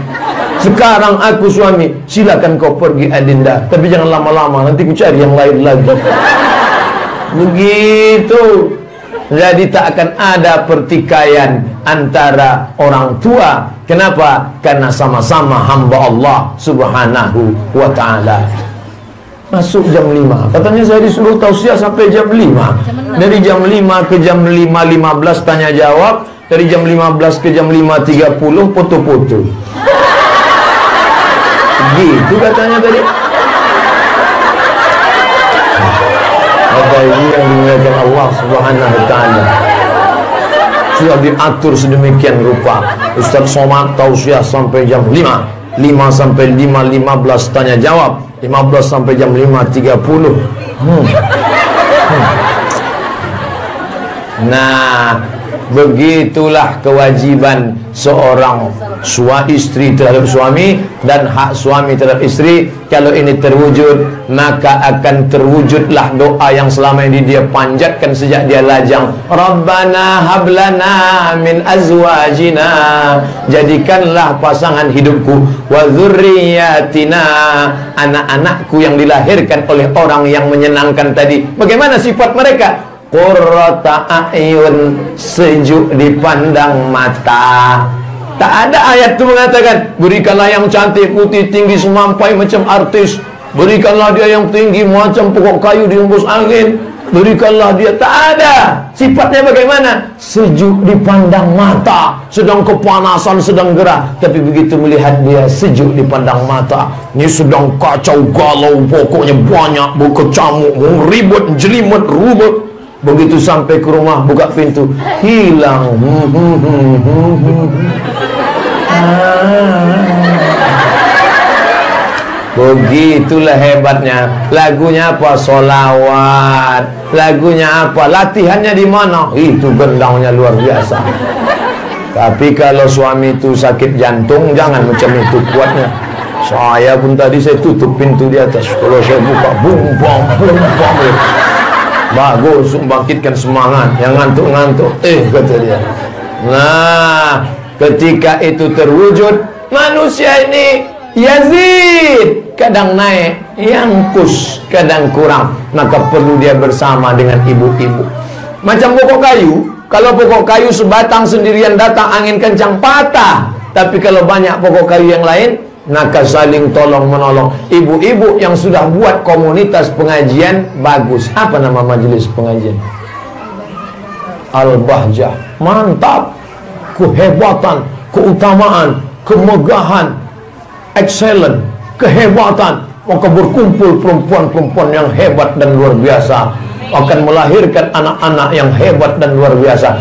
S1: Sekarang aku suami, silakan kau pergi adinda, tapi jangan lama-lama, nanti ku cari yang lain lagi. Begitu. Jadi tak akan ada pertikaian antara orang tua. Kenapa? Karena sama-sama hamba Allah Subhanahu wa ta'ala. Masuk jam 5. Katanya saya disuruh tausiah sampai jam 5. Dari jam 5 ke jam 5.15 tanya jawab. Dari jam 15 ke jam 5.30 foto-foto. Gitu katanya tadi. Bapak Ibu yang dimuliakan Allah Subhanahu wa ta'ala, sudah diatur sedemikian rupa. Ustaz Somad tausiah sampai jam 5, 5 sampai 5.15 tanya jawab, 15 sampai jam 5.30. Nah, begitulah kewajiban seorang istri terhadap suami dan hak suami terhadap istri. Kalau ini terwujud, maka akan terwujudlah doa yang selama ini dia panjatkan sejak dia lajang. Rabbana hablana min azwajina, jadikanlah pasangan hidupku, wa dzurriyyatina, anak-anakku yang dilahirkan oleh orang yang menyenangkan tadi. Bagaimana sifat mereka? Qurrata a'yun, sejuk dipandang mata. Tak ada ayat itu mengatakan berikanlah yang cantik, putih, tinggi, semampai macam artis. Berikanlah dia yang tinggi macam pokok kayu dihembus angin. Berikanlah dia. Tak ada. Sifatnya bagaimana? Sejuk dipandang mata, sedang kepanasan, sedang gerah. Tapi begitu melihat dia sejuk dipandang mata, ini sedang kacau galau, pokoknya banyak berkecamuk, ribut, jelimet, rubut. Begitu sampai ke rumah, buka pintu, hilang. Begitulah hebatnya. Lagunya apa? Solawat. Lagunya apa? Latihannya di mana? Itu gendangnya luar biasa. Tapi kalau suami itu sakit jantung, jangan macam itu kuatnya. Saya pun tadi saya tutup pintu di atas. Kalau saya buka, bum bam bum bam. Bagus, membangkitkan semangat. Yang ngantuk-ngantuk, kata dia. Nah, ketika itu terwujud, manusia ini Yazid kadang naik, Yangkus kadang kurang. Maka perlu dia bersama dengan ibu-ibu. Macam pokok kayu. Kalau pokok kayu sebatang sendirian datang angin kencang, patah. Tapi kalau banyak pokok kayu yang lain, maka saling tolong menolong. Ibu-ibu yang sudah buat komunitas pengajian bagus. Apa nama majelis pengajian? Al-Bahjah. Mantap. Kehebatan, keutamaan, kemegahan, excellent, kehebatan. Maka berkumpul perempuan-perempuan yang hebat dan luar biasa, akan melahirkan anak-anak yang hebat dan luar biasa.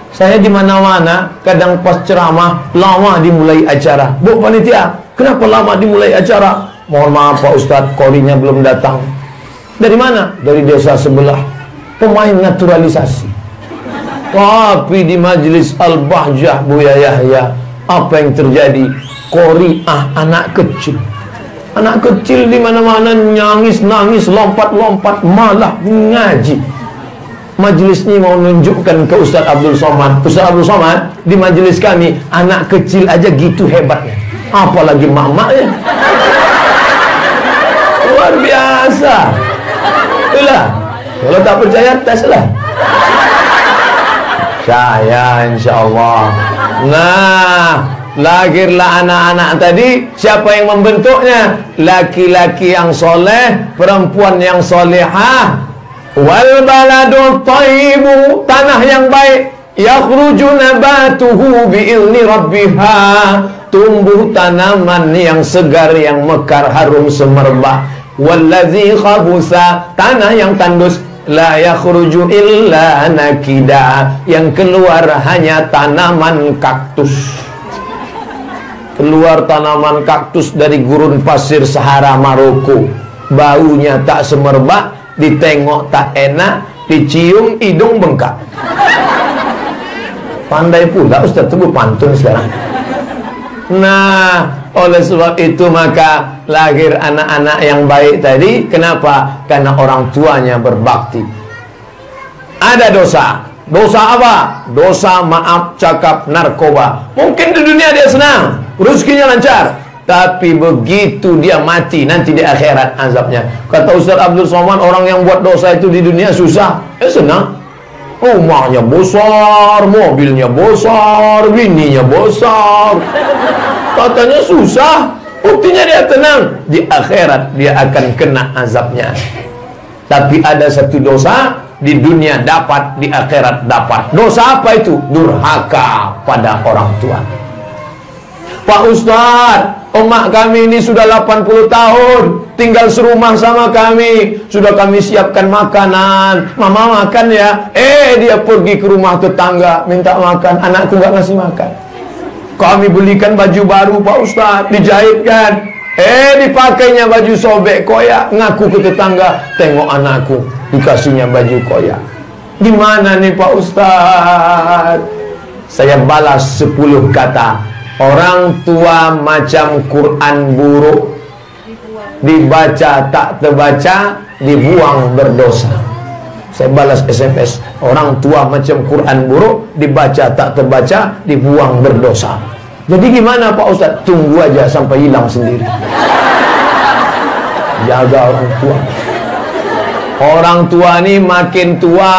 S1: Saya di mana-mana, kadang pas ceramah lama dimulai acara. Bu panitia, kenapa lama dimulai acara? Mohon maaf Pak Ustadz, korinya belum datang. Dari mana? Dari desa sebelah. Pemain naturalisasi. Tapi di majelis Al-Bahjah Buya Yahya, apa yang terjadi? Koriah anak kecil. Anak kecil di mana-mana nangis-nangis, lompat-lompat, malah ngaji. Majelis ini mau menunjukkan ke Ustaz Abdul Somad. Ustaz Abdul Somad, di majelis kami anak kecil aja gitu hebatnya, apalagi mak-maknya. Luar biasa. Itulah. Kalau tak percaya, teslah. Saya insya Allah. Nah, lahirlah anak-anak tadi. Siapa yang membentuknya? Laki-laki yang soleh, perempuan yang solehah. Wal baladul thayyibu, tanah yang baik, yakhruju nabatuhu bi'izni rabbiha, tumbuh tanaman yang segar, yang mekar, harum semerbak. Wallazi khabusa, tanah yang tandus, la yakhruju illa nakida, yang keluar hanya tanaman kaktus. Keluar tanaman kaktus dari gurun pasir Sahara Maroko, baunya tak semerbak, ditengok tak enak, dicium hidung bengkak. Pandai pula Ustaz Teguh pantun sekarang. Nah, oleh sebab itu maka lahir anak-anak yang baik tadi. Kenapa? Karena orang tuanya berbakti. Ada dosa. Dosa apa? Dosa maaf cakap narkoba. Mungkin di dunia dia senang, rezekinya lancar, tapi begitu dia mati nanti di akhirat azabnya. Kata Ustaz Abdul Somad, orang yang buat dosa itu di dunia susah, senang. Rumahnya besar, mobilnya besar, bininya besar, katanya susah. Buktinya dia tenang. Di akhirat dia akan kena azabnya. Tapi ada satu dosa, di dunia dapat, di akhirat dapat. Dosa apa itu? Durhaka pada orang tua. Pak Ustadz, emak kami ini sudah 80 tahun tinggal serumah sama kami, sudah kami siapkan makanan, mama makan ya. Dia pergi ke rumah tetangga minta makan, anakku nggak ngasih makan. Kami belikan baju baru Pak Ustadz, dijahitkan, dipakainya baju sobek koyak, ngaku ke tetangga, tengok anakku dikasihnya baju koyak. Gimana nih Pak Ustadz? Saya balas 10 kata. Orang tua macam Quran buruk, dibaca tak terbaca, dibuang berdosa. Saya balas SMS. Orang tua macam Quran buruk, dibaca tak terbaca, dibuang berdosa. Jadi gimana Pak Ustadz? Tunggu aja sampai hilang sendiri. Jaga orang tua. Orang tua ini makin tua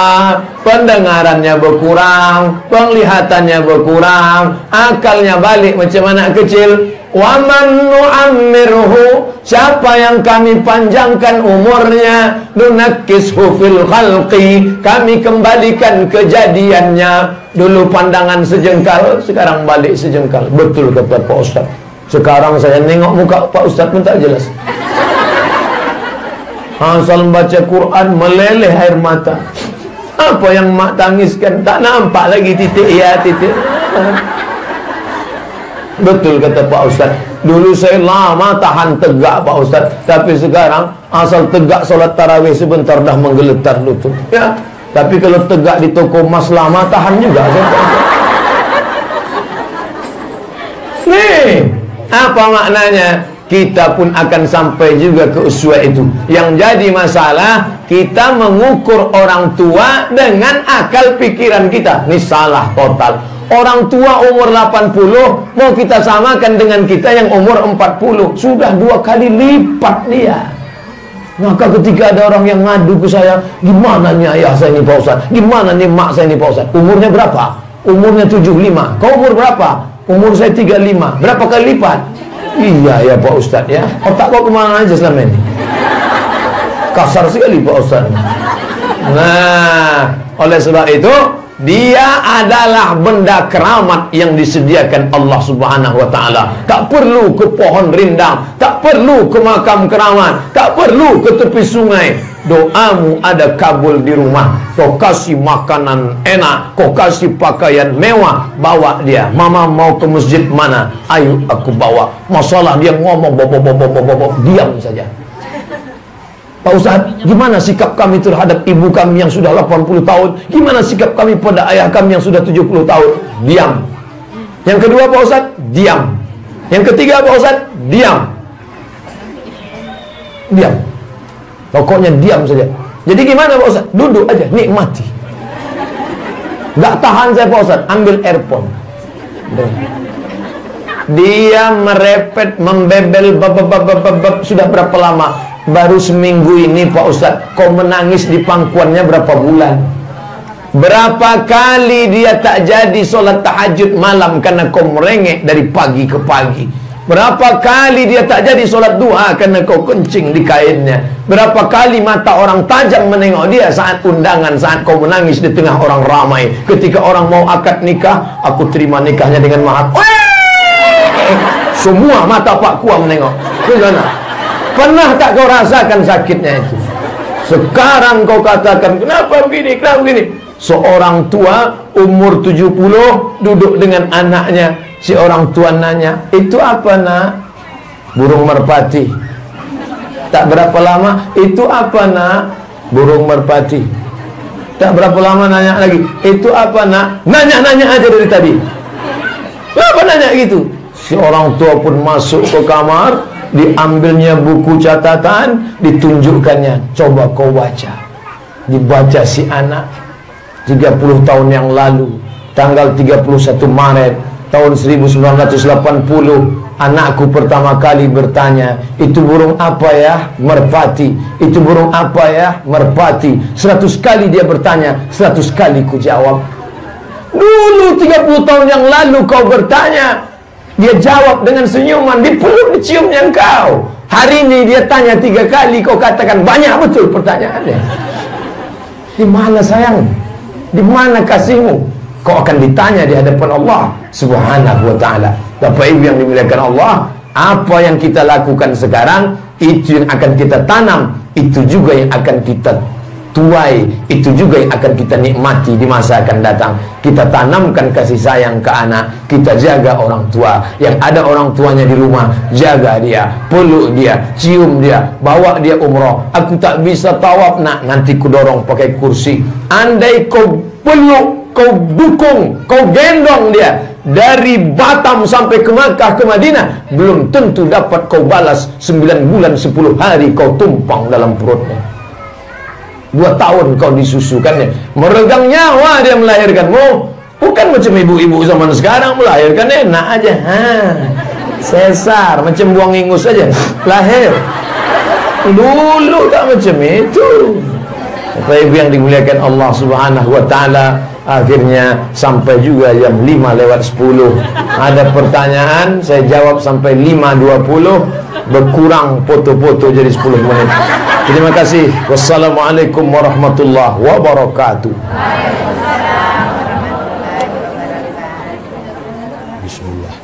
S1: pendengarannya berkurang, penglihatannya berkurang, akalnya balik macam anak kecil. Wa man nu'ammirhu, siapa yang kami panjangkan umurnya, nunakkishu fil khalqi, kami kembalikan kejadiannya. Dulu pandangan sejengkal, sekarang balik sejengkal. Betul kata Pak Ustaz. Sekarang saya nengok muka Pak Ustaz pun tak jelas. Asal baca Quran meleleh air mata. Apa yang mak tangiskan tak nampak lagi titik ya titik. Betul kata Pak Ustaz. Dulu saya lama tahan tegak Pak Ustaz, tapi sekarang asal tegak solat tarawih sebentar dah menggeletar lutut. Ya, tapi kalau tegak di toko emas lama tahan juga. Nih, apa maknanya? Kita pun akan sampai juga ke uswah itu. Yang jadi masalah, kita mengukur orang tua dengan akal pikiran kita. Ini salah total. Orang tua umur 80 mau kita samakan dengan kita yang umur 40. Sudah 2 kali lipat dia. Maka ketika ada orang yang ngadu ke saya, gimana nih ayah saya ini Pak Ustaz, gimana nih mak saya ini Pak Ustaz, umurnya berapa? Umurnya 75. Kau umur berapa? Umur saya 35. Berapa kali lipat? Iya ya Pak Ustaz ya. Otak kau kemana aja selama ini? Kasar sekali Pak Ustaz. Nah, oleh sebab itu dia adalah benda keramat yang disediakan Allah Subhanahu wa taala. Tak perlu ke pohon rindang, tak perlu ke makam keramat, tak perlu ke tepi sungai. Doamu ada kabul di rumah. Kau kasih makanan enak, kau kasih pakaian mewah, bawa dia. Mama mau ke masjid mana? Ayo aku bawa. Masalah dia ngomong diam saja. Pak Ustaz, gimana sikap kami terhadap ibu kami yang sudah 80 tahun? Gimana sikap kami pada ayah kami yang sudah 70 tahun? Diam. Yang kedua Pak Ustaz, diam. Yang ketiga Pak Ustaz, diam. Diam. Pokoknya diam saja. Jadi gimana Pak Ustaz? Duduk aja, nikmati. Gak tahan saya Pak Ustaz, ambil earphone. Dia merepet, membebel, sudah berapa lama? Baru seminggu ini Pak Ustaz. Kau menangis di pangkuannya berapa bulan? Berapa kali dia tak jadi solat tahajud malam karena kau merengek dari pagi ke pagi? Berapa kali dia tak jadi solat duha karena kau kencing di kainnya? Berapa kali mata orang tajam menengok dia saat undangan, saat kau menangis di tengah orang ramai? Ketika orang mau akad nikah, aku terima nikahnya dengan mahar. Semua mata Pak Kua menengok. Bagaimana? Pernah tak kau rasakan sakitnya itu? Sekarang kau katakan, kenapa begini, kenapa begini? Seorang tua umur 70 duduk dengan anaknya. Si orang tua nanya, itu apa nak? Burung merpati. Tak berapa lama, itu apa nak? Burung merpati. Tak berapa lama nanya lagi, itu apa nak? Nanya-nanya aja dari tadi. Kenapa nanya gitu? Si orang tua pun masuk ke kamar, diambilnya buku catatan, ditunjukkannya. Coba kau baca. Dibaca si anak 30 tahun yang lalu, tanggal 31 Maret tahun 1980, anakku pertama kali bertanya, itu burung apa ya? Merpati. Itu burung apa ya? Merpati. 100 kali dia bertanya, 100 kali ku jawab. Dulu 30 tahun yang lalu kau bertanya, dia jawab dengan senyuman, dipeluk diciumnya engkau. Hari ini dia tanya 3 kali, kau katakan banyak betul pertanyaannya. Di mana sayang? Di mana kasihmu? Kau akan ditanya di hadapan Allah Subhanahu wa ta'ala. Bapak Ibu yang dimuliakan Allah, apa yang kita lakukan sekarang, itu yang akan kita tanam, itu juga yang akan kita tuai, itu juga yang akan kita nikmati di masa akan datang. Kita tanamkan kasih sayang ke anak, kita jaga orang tua. Yang ada orang tuanya di rumah, jaga dia, peluk dia, cium dia, bawa dia umroh. Aku tak bisa tawaf nak, nanti ku dorong pakai kursi. Andai kau peluk, kau dukung, kau gendong dia dari Batam sampai ke Makkah, ke Madinah, belum tentu dapat kau balas 9 bulan 10 hari kau tumpang dalam perutnya. 2 tahun kau disusukannya, meregang nyawa dia melahirkanmu. Bukan macam ibu-ibu zaman sekarang melahirkan enak aja, sesar macam buang ingus saja lahir. Dulu tak macam itu. Bapak Ibu yang dimuliakan Allah Subhanahu wa taala, akhirnya sampai juga jam 5:10. Ada pertanyaan, saya jawab sampai 5:20, berkurang foto-foto jadi 10 menit. Terima kasih. Wassalamualaikum warahmatullahi wabarakatuh. Bismillah.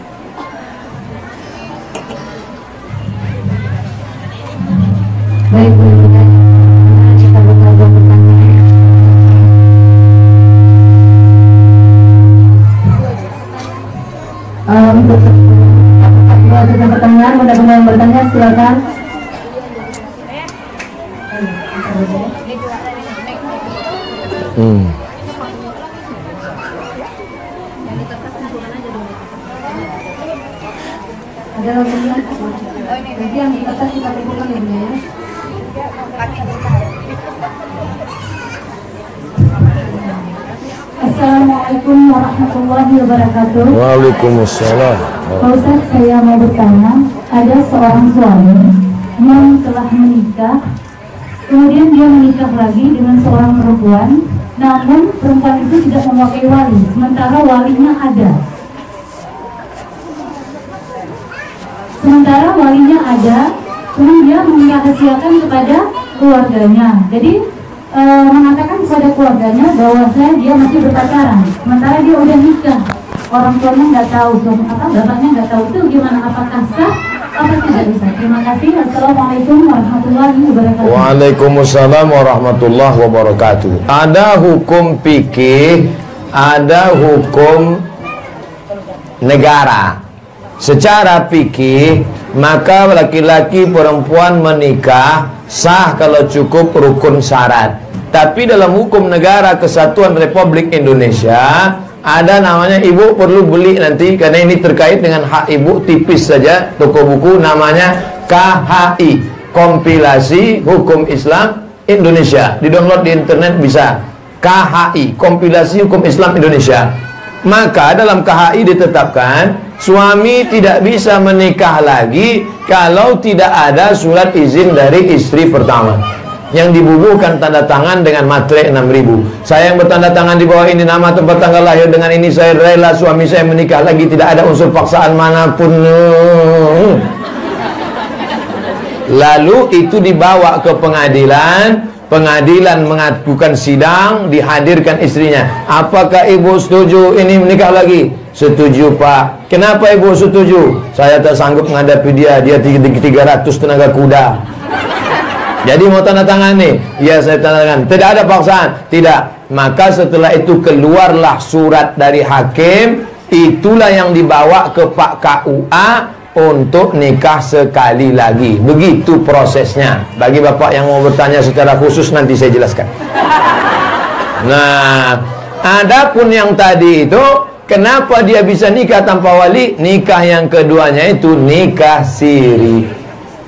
S2: Baik, kita bakal bertanya. Untuk ada pertanyaan, mudah-mudahan yang bertanya silakan. Ada lagi yang di atas kita bukan ya. Assalamualaikum warahmatullahi wabarakatuh.
S1: Waalaikumsalam.
S2: Pak Ustaz, saya mau bertanya, ada seorang suami yang telah menikah, kemudian dia menikah lagi dengan seorang perempuan, namun perempuan itu tidak memakai wali, sementara walinya ada. Kemudian dia merahasiakan kepada keluarganya. Jadi mengatakan kepada keluarganya bahwa dia masih berpacaran, sementara dia udah nikah. Orang tuanya nggak tahu, bapaknya nggak tahu. Itu gimana? Apakah sah? Apa tidak bisa? Terima kasih. Assalamualaikum warahmatullahi wabarakatuh.
S1: Waalaikumsalam warahmatullahi wabarakatuh. Ada hukum fikih, ada hukum negara. Secara fikih, maka laki-laki perempuan menikah sah kalau cukup rukun syarat. Tapi dalam hukum negara Kesatuan Republik Indonesia ada namanya, ibu perlu beli nanti karena ini terkait dengan hak ibu, tipis saja toko buku, namanya KHI, Kompilasi Hukum Islam Indonesia. Di-download di internet bisa. KHI, Kompilasi Hukum Islam Indonesia. Maka dalam KHI ditetapkan suami tidak bisa menikah lagi kalau tidak ada surat izin dari istri pertama yang dibubuhkan tanda tangan dengan materai 6.000. Saya yang bertanda tangan di bawah ini, nama, tempat, tanggal lahir, dengan ini saya rela suami saya menikah lagi, tidak ada unsur paksaan manapun. Lalu itu dibawa ke pengadilan. Pengadilan mengajukan sidang, dihadirkan istrinya. Apakah ibu setuju ini menikah lagi? Setuju, Pak. Kenapa ibu setuju? Saya tak sanggup menghadapi dia 300 tenaga kuda. Jadi mau tanda tangan nih? Ya, saya tanda tangan. Tidak ada paksaan? Tidak. Maka setelah itu keluarlah surat dari hakim. Itulah yang dibawa ke Pak KUA untuk nikah sekali lagi. Begitu prosesnya. Bagi bapak yang mau bertanya secara khusus, nanti saya jelaskan. Nah, adapun yang tadi itu, kenapa dia bisa nikah tanpa wali? Nikah yang keduanya itu nikah siri.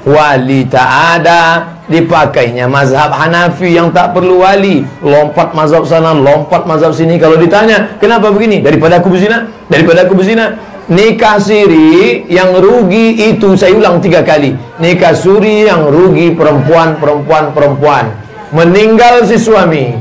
S1: Wali tak ada, dipakainya mazhab Hanafi yang tak perlu wali. Lompat mazhab sana, lompat mazhab sini. Kalau ditanya, kenapa begini? Daripada aku berzina, daripada aku berzina. Nikah siri yang rugi itu, saya ulang 3 kali. Nikah siri yang rugi perempuan. Meninggal si suami,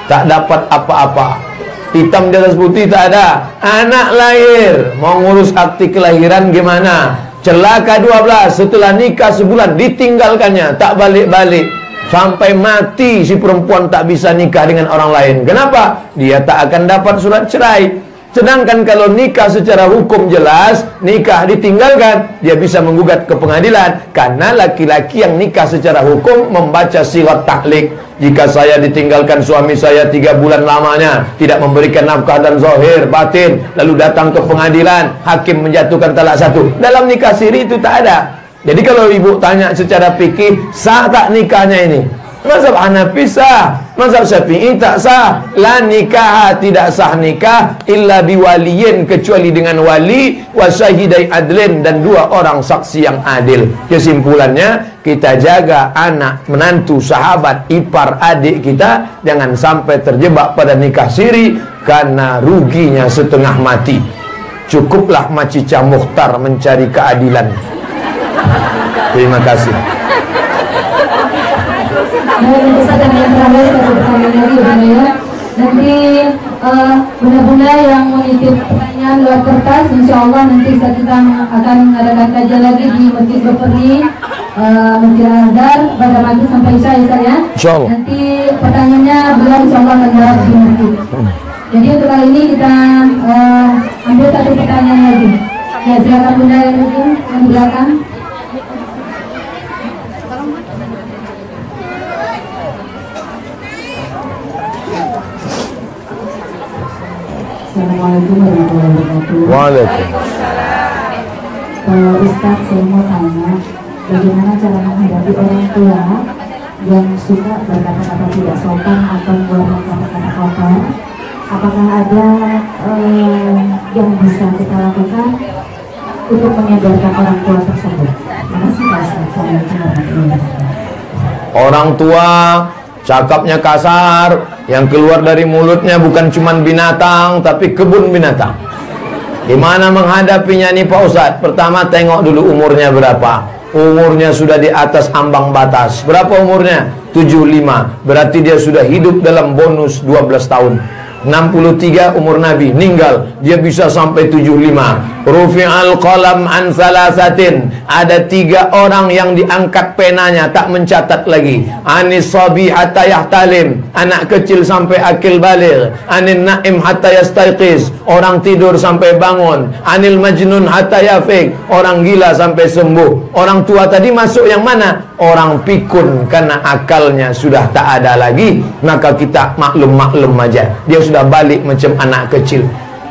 S1: tak dapat apa-apa. Hitam di atas putih tak ada. Anak lahir, mau ngurus akte kelahiran gimana? Celaka 12, setelah nikah sebulan ditinggalkannya, tak balik-balik. Sampai mati si perempuan tak bisa nikah dengan orang lain. Kenapa? Dia tak akan dapat surat cerai. Sedangkan kalau nikah secara hukum jelas, nikah ditinggalkan, dia bisa menggugat ke pengadilan. Karena laki-laki yang nikah secara hukum membaca sirat taklik. Jika saya ditinggalkan suami saya 3 bulan lamanya, tidak memberikan nafkah dan zahir, batin, lalu datang ke pengadilan, hakim menjatuhkan talak 1. Dalam nikah siri itu tak ada. Jadi kalau ibu tanya secara fikih, sah tak nikahnya ini? Mazhab Hanafi sah, mazhab Syafi'i tak sah. La nikah, tidak sah nikah illa biwaliyin, kecuali dengan wali, wasyahidai adlin, dan 2 orang saksi yang adil. Kesimpulannya, kita jaga anak, menantu, sahabat, ipar, adik kita jangan sampai terjebak pada nikah siri, karena ruginya setengah mati. Cukuplah Macica Mukhtar mencari keadilan. Terima kasih.
S2: Yang terakhir nanti bunda-bunda yang menitip pertanyaan lewat kertas, insya Allah nanti kita akan mengadakan kajian lagi di Masjid Beperni, Masjid Al-Azhar pada maghrib sampai isya ya. Nanti pertanyaannya beliau insya Allah akan jawab di masjid. Jadi untuk kali ini kita ambil satu pertanyaan lagi. Ya, silakan bunda yang di belakang.
S3: Assalamualaikum warahmatullahi wabarakatuh.
S1: Waalaikumsalam.
S3: Ustadz, saya mau tanya, bagaimana cara menghadapi orang tua yang suka berkata-kata tidak sopan atau mengeluarkan kata-kata kotor? Apakah ada yang bisa kita lakukan untuk menyadarkan orang tua tersebut? Terima kasih Pak Ustadz. Assalamualaikum warahmatullahi wabarakatuh.
S1: Orang tua cakapnya kasar, yang keluar dari mulutnya bukan cuman binatang, tapi kebun binatang. Gimana menghadapinya nih Pak Ustadz? Pertama tengok dulu umurnya berapa. Umurnya sudah di atas ambang batas. Berapa umurnya? 75. Berarti dia sudah hidup dalam bonus 12 tahun. 63 umur Nabi, meninggal, dia bisa sampai 75. Rufi'al qalam an salasatin, ada 3 orang yang diangkat penanya, tak mencatat lagi. Anis sabi hatta yahtalim, anak kecil sampai akil baligh. Anin naim hatta yastaiqiz, orang tidur sampai bangun. Anil majnun hatta yafiq, orang gila sampai sembuh. Orang tua tadi masuk yang mana? Orang pikun, karena akalnya sudah tak ada lagi. Maka kita maklum-maklum aja, dia sudah balik macam anak kecil.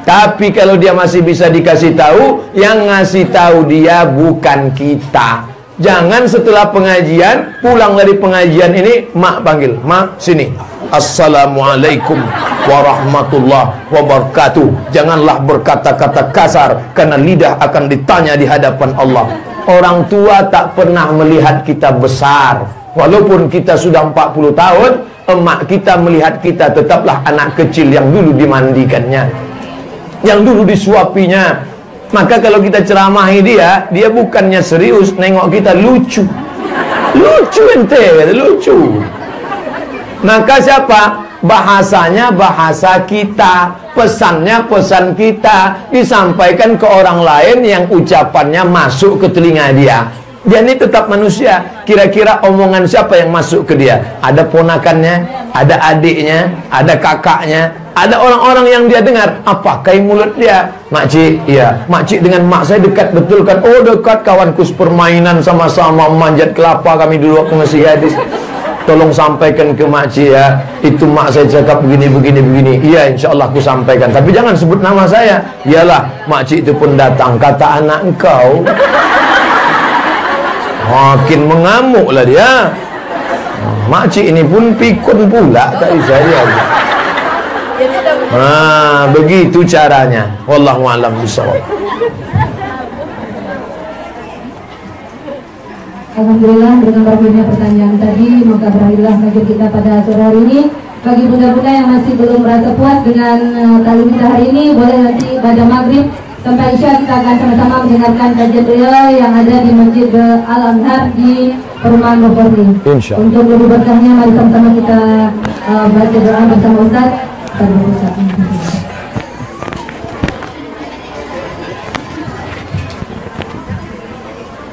S1: Tapi kalau dia masih bisa dikasih tahu, yang ngasih tahu dia bukan kita. Jangan setelah pengajian, pulang dari pengajian ini, mak panggil, mak sini, assalamualaikum warahmatullahi wabarakatuh. Janganlah berkata-kata kasar, karena lidah akan ditanya di hadapan Allah. Orang tua tak pernah melihat kita besar. Walaupun kita sudah 40 tahun, emak kita melihat kita tetaplah anak kecil yang dulu dimandikannya, yang dulu disuapinya. Maka kalau kita ceramahi dia, dia bukannya serius, nengok kita lucu. Lucu ente, lucu. Maka siapa? Bahasanya bahasa kita, pesannya pesan kita, disampaikan ke orang lain yang ucapannya masuk ke telinga dia. Dia ini tetap manusia. Kira-kira omongan siapa yang masuk ke dia? Ada ponakannya, ada adiknya, ada kakaknya, ada orang-orang yang dia dengar. Apa kain mulut dia? Makcik, iya, makcik dengan mak saya dekat betul kan? Oh dekat, kawanku permainan sama-sama manjat kelapa kami dulu waktu masih gadis. Tolong sampaikan ke makcik ya, itu mak saya cakap begini. Iya, insya Allah aku sampaikan. Tapi jangan sebut nama saya. Iyalah, makcik itu pun datang. Kata anak engkau, makin mengamuklah dia. Makcik ini pun pikun pula, tak bisa dia. Begitu caranya. Wallahu a'lam bishawab.
S2: Alhamdulillah, dengan berbeda pertanyaan tadi, maka berakhirlah kajian kita pada sore hari ini. Bagi bunda-bunda yang masih belum merasa puas dengan taklim kita hari ini, boleh nanti pada maghrib sampai isya kita akan sama-sama mendengarkan kajian beliau yang ada di Masjid Al-Azhar di Perumahan Beperni. Untuk lebih berkahnya, mari sama-sama kita baca doa bersama Ustaz.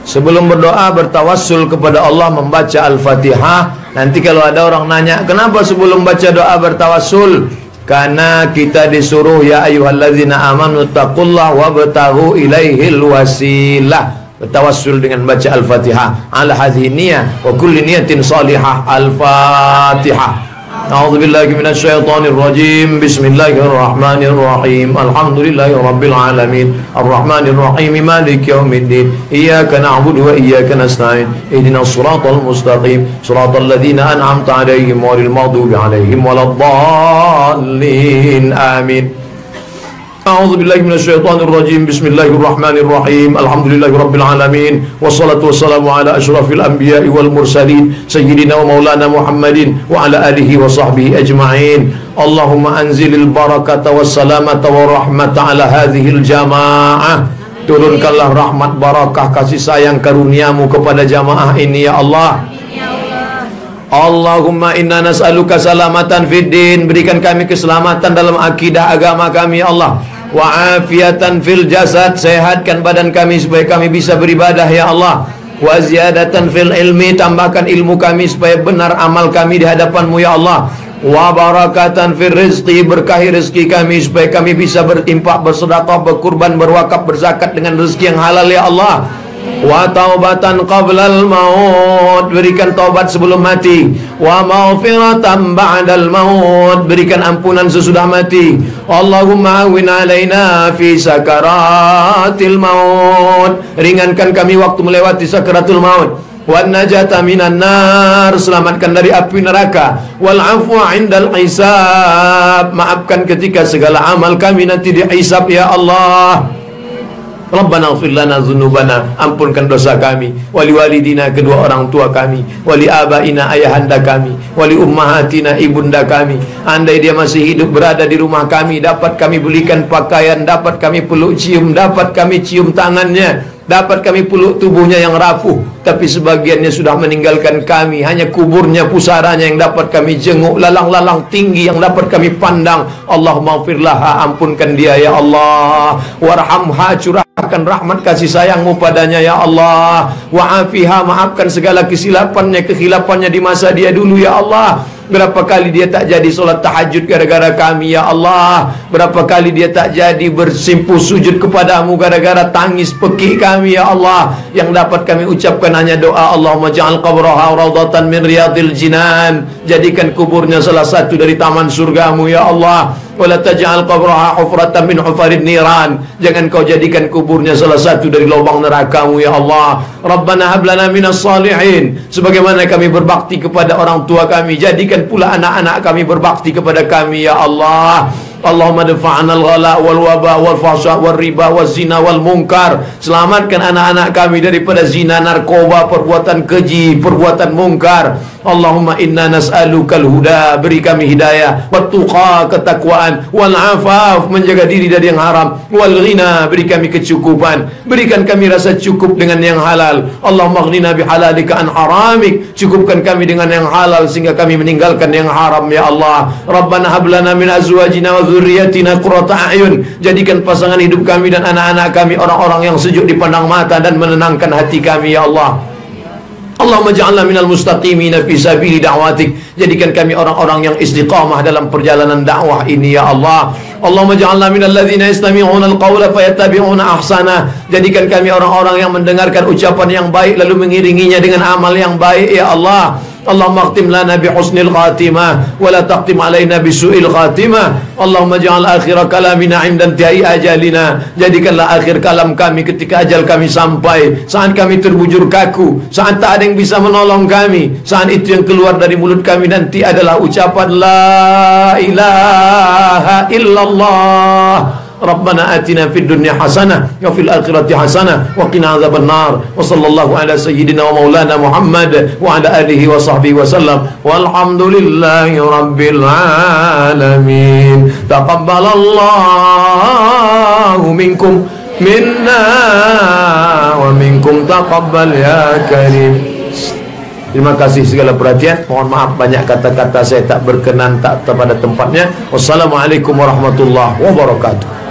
S1: Sebelum berdoa, bertawassul kepada Allah, membaca Al-Fatihah. Nanti kalau ada orang nanya, kenapa sebelum baca doa bertawassul? Karena kita disuruh, ya ayyuhalladzina amanu taqullaha wabtaghu ilaihil wasilah. Bertawassul dengan baca Al-Fatihah. Ala hadhihi niyyah wa kulli niyatin salihah. Al-Fatihah. A'udzubillahi minasyaitonir rajim. Bismillahirrahmanirrahim. Alhamdulillahi rabbil alamin. Arrahmanir rahim. Maliki yaumiddin. Iyyaka na'budu wa iyyaka nasta'in. Ihdinas siratal mustaqim. Siratal ladzina an'amta 'alaihim ghairil maghdubi 'alaihim waladdallin. Amin. A'udzubillahi minasyaitonir rajim. Bismillahirrahmanirrahim. Alhamdulillahi rabbil alamin. Wassalatu wassalamu ala asyrafil anbiya'i wal mursalin sayyidina wa maulana Muhammadin wa ala alihi wa sahbihi ajma'in. Allahumma anzilil barakata wassalamata wa rahmata ala hadhil jamaah. Turunkanlah rahmat, barakah, kasih sayang, karuniamu kepada jamaah ini ya Allah. Allahumma inna nas'aluka salamatan fid din, berikan kami keselamatan dalam akidah agama kami ya Allah. Wa afiatan fil jasad, sehatkan badan kami supaya kami bisa beribadah ya Allah. Wa ziyadatan fil ilmi, tambahkan ilmu kami supaya benar amal kami di hadapan-Mu ya Allah. Wa barakatan fil rizqi, berkahi rezeki kami supaya kami bisa berimpak, bersedekah, berkurban, berwakaf, berzakat dengan rezeki yang halal ya Allah. Wa taubatan qablal maut, berikan taubat sebelum mati. Wa maghfiratan ba'dal maut, berikan ampunan sesudah mati. Allahumma awin alaina fi sakaratil maut, ringankan kami waktu melewati sakaratul maut. Wan najata minan nar, selamatkan dari api neraka. Wal afwa indal hisab, maafkan ketika segala amal kami nanti dihisab ya Allah. Rabbana ighfir lana dzunubana, ampunkan dosa kami, wali walidina, kedua orang tua kami, wali abaina, ayahanda kami, wali ummahatina, ibunda kami. Andai dia masih hidup berada di rumah kami, dapat kami belikan pakaian, dapat kami peluk cium, dapat kami cium tangannya, dapat kami peluk tubuhnya yang rapuh, tapi sebagiannya sudah meninggalkan kami. Hanya kuburnya, pusaranya yang dapat kami jenguk, lalang-lalang tinggi yang dapat kami pandang. Allahumma ighfirlaha, ampunkan dia ya Allah. Warhamha, curahkan rahmat kasih sayang-Mu padanya ya Allah. Wa'afiha, maafkan segala kesilapannya, kekhilafannya di masa dia dulu ya Allah. Berapa kali dia tak jadi solat tahajud gara-gara kami ya Allah. Berapa kali dia tak jadi bersimpuh sujud kepadamu gara-gara tangis pekik kami ya Allah. Yang dapat kami ucapkan hanya doa, Allahumma ja'al qabraha raudhatan min riyadil jinan, jadikan kuburnya salah satu dari taman surgamu ya Allah. Wala taj'al qabraha hufratan min hufarid niran, jangan kau jadikan kuburnya salah satu dari lubang nerakamu ya Allah. Rabbana hab lana minas salihin, sebagaimana kami berbakti kepada orang tua kami, jadikan pula anak-anak kami berbakti kepada kami ya Allah. Allahumma dafa'na al-ghala wal waba wal fahsya wal riba wal zina wal munkar, selamatkan anak-anak kami daripada zina, narkoba, perbuatan keji, perbuatan munkar. Allahumma inna nas'alukal huda, beri kami hidayah, wat tuqa, ketakwaan, wal afaf, menjaga diri dari yang haram, wal ghina, beri kami kecukupan, berikan kami rasa cukup dengan yang halal. Allahumma aghnina bihalalika an haramik, cukupkan kami dengan yang halal sehingga kami meninggalkan yang haram ya Allah. Rabbana hab lana min azwajina wa dzurriyyatina qurrata a'yun, jadikan pasangan hidup kami dan anak-anak kami orang-orang yang sejuk dipandang mata dan menenangkan hati kami ya Allah. Allahumma ja'alna minal mustaqimina fi sabili da'watik, jadikan kami orang-orang yang istiqamah dalam perjalanan dakwah ini ya Allah. Allahumma ja'alna minal ladzina yastami'una al-qawla fayattabi'una ahsana, jadikan kami orang-orang yang mendengarkan ucapan yang baik lalu mengiringinya dengan amal yang baik ya Allah. Allahumma akhtim lana bi husnil khatimah wa la taqtim alaina bi su'il khatimah. Allahumma ja'al akhir kalamina 'inda intihai ajalina, jadikanlah akhir kalam kami ketika ajal kami sampai, saat kami terbujur kaku, saat tak ada yang bisa menolong kami, saat itu yang keluar dari mulut kami nanti adalah ucapan la ilaha illallah. Rabbana atina fid dunya hasanah wa fil akhirati hasanah wa qina adzabannar. Wa sallallahu ala sayyidina wa maulana Muhammad wa ala alihi wa sahbihi wa sallam. Walhamdulillahi rabbil alamin. Taqabbalallahu minkum minna wa minkum taqabbal ya karim. Terima kasih segala perhatian. Mohon maaf banyak kata-kata saya tak berkenan, tak pada tempatnya. Wassalamualaikum warahmatullahi wabarakatuh.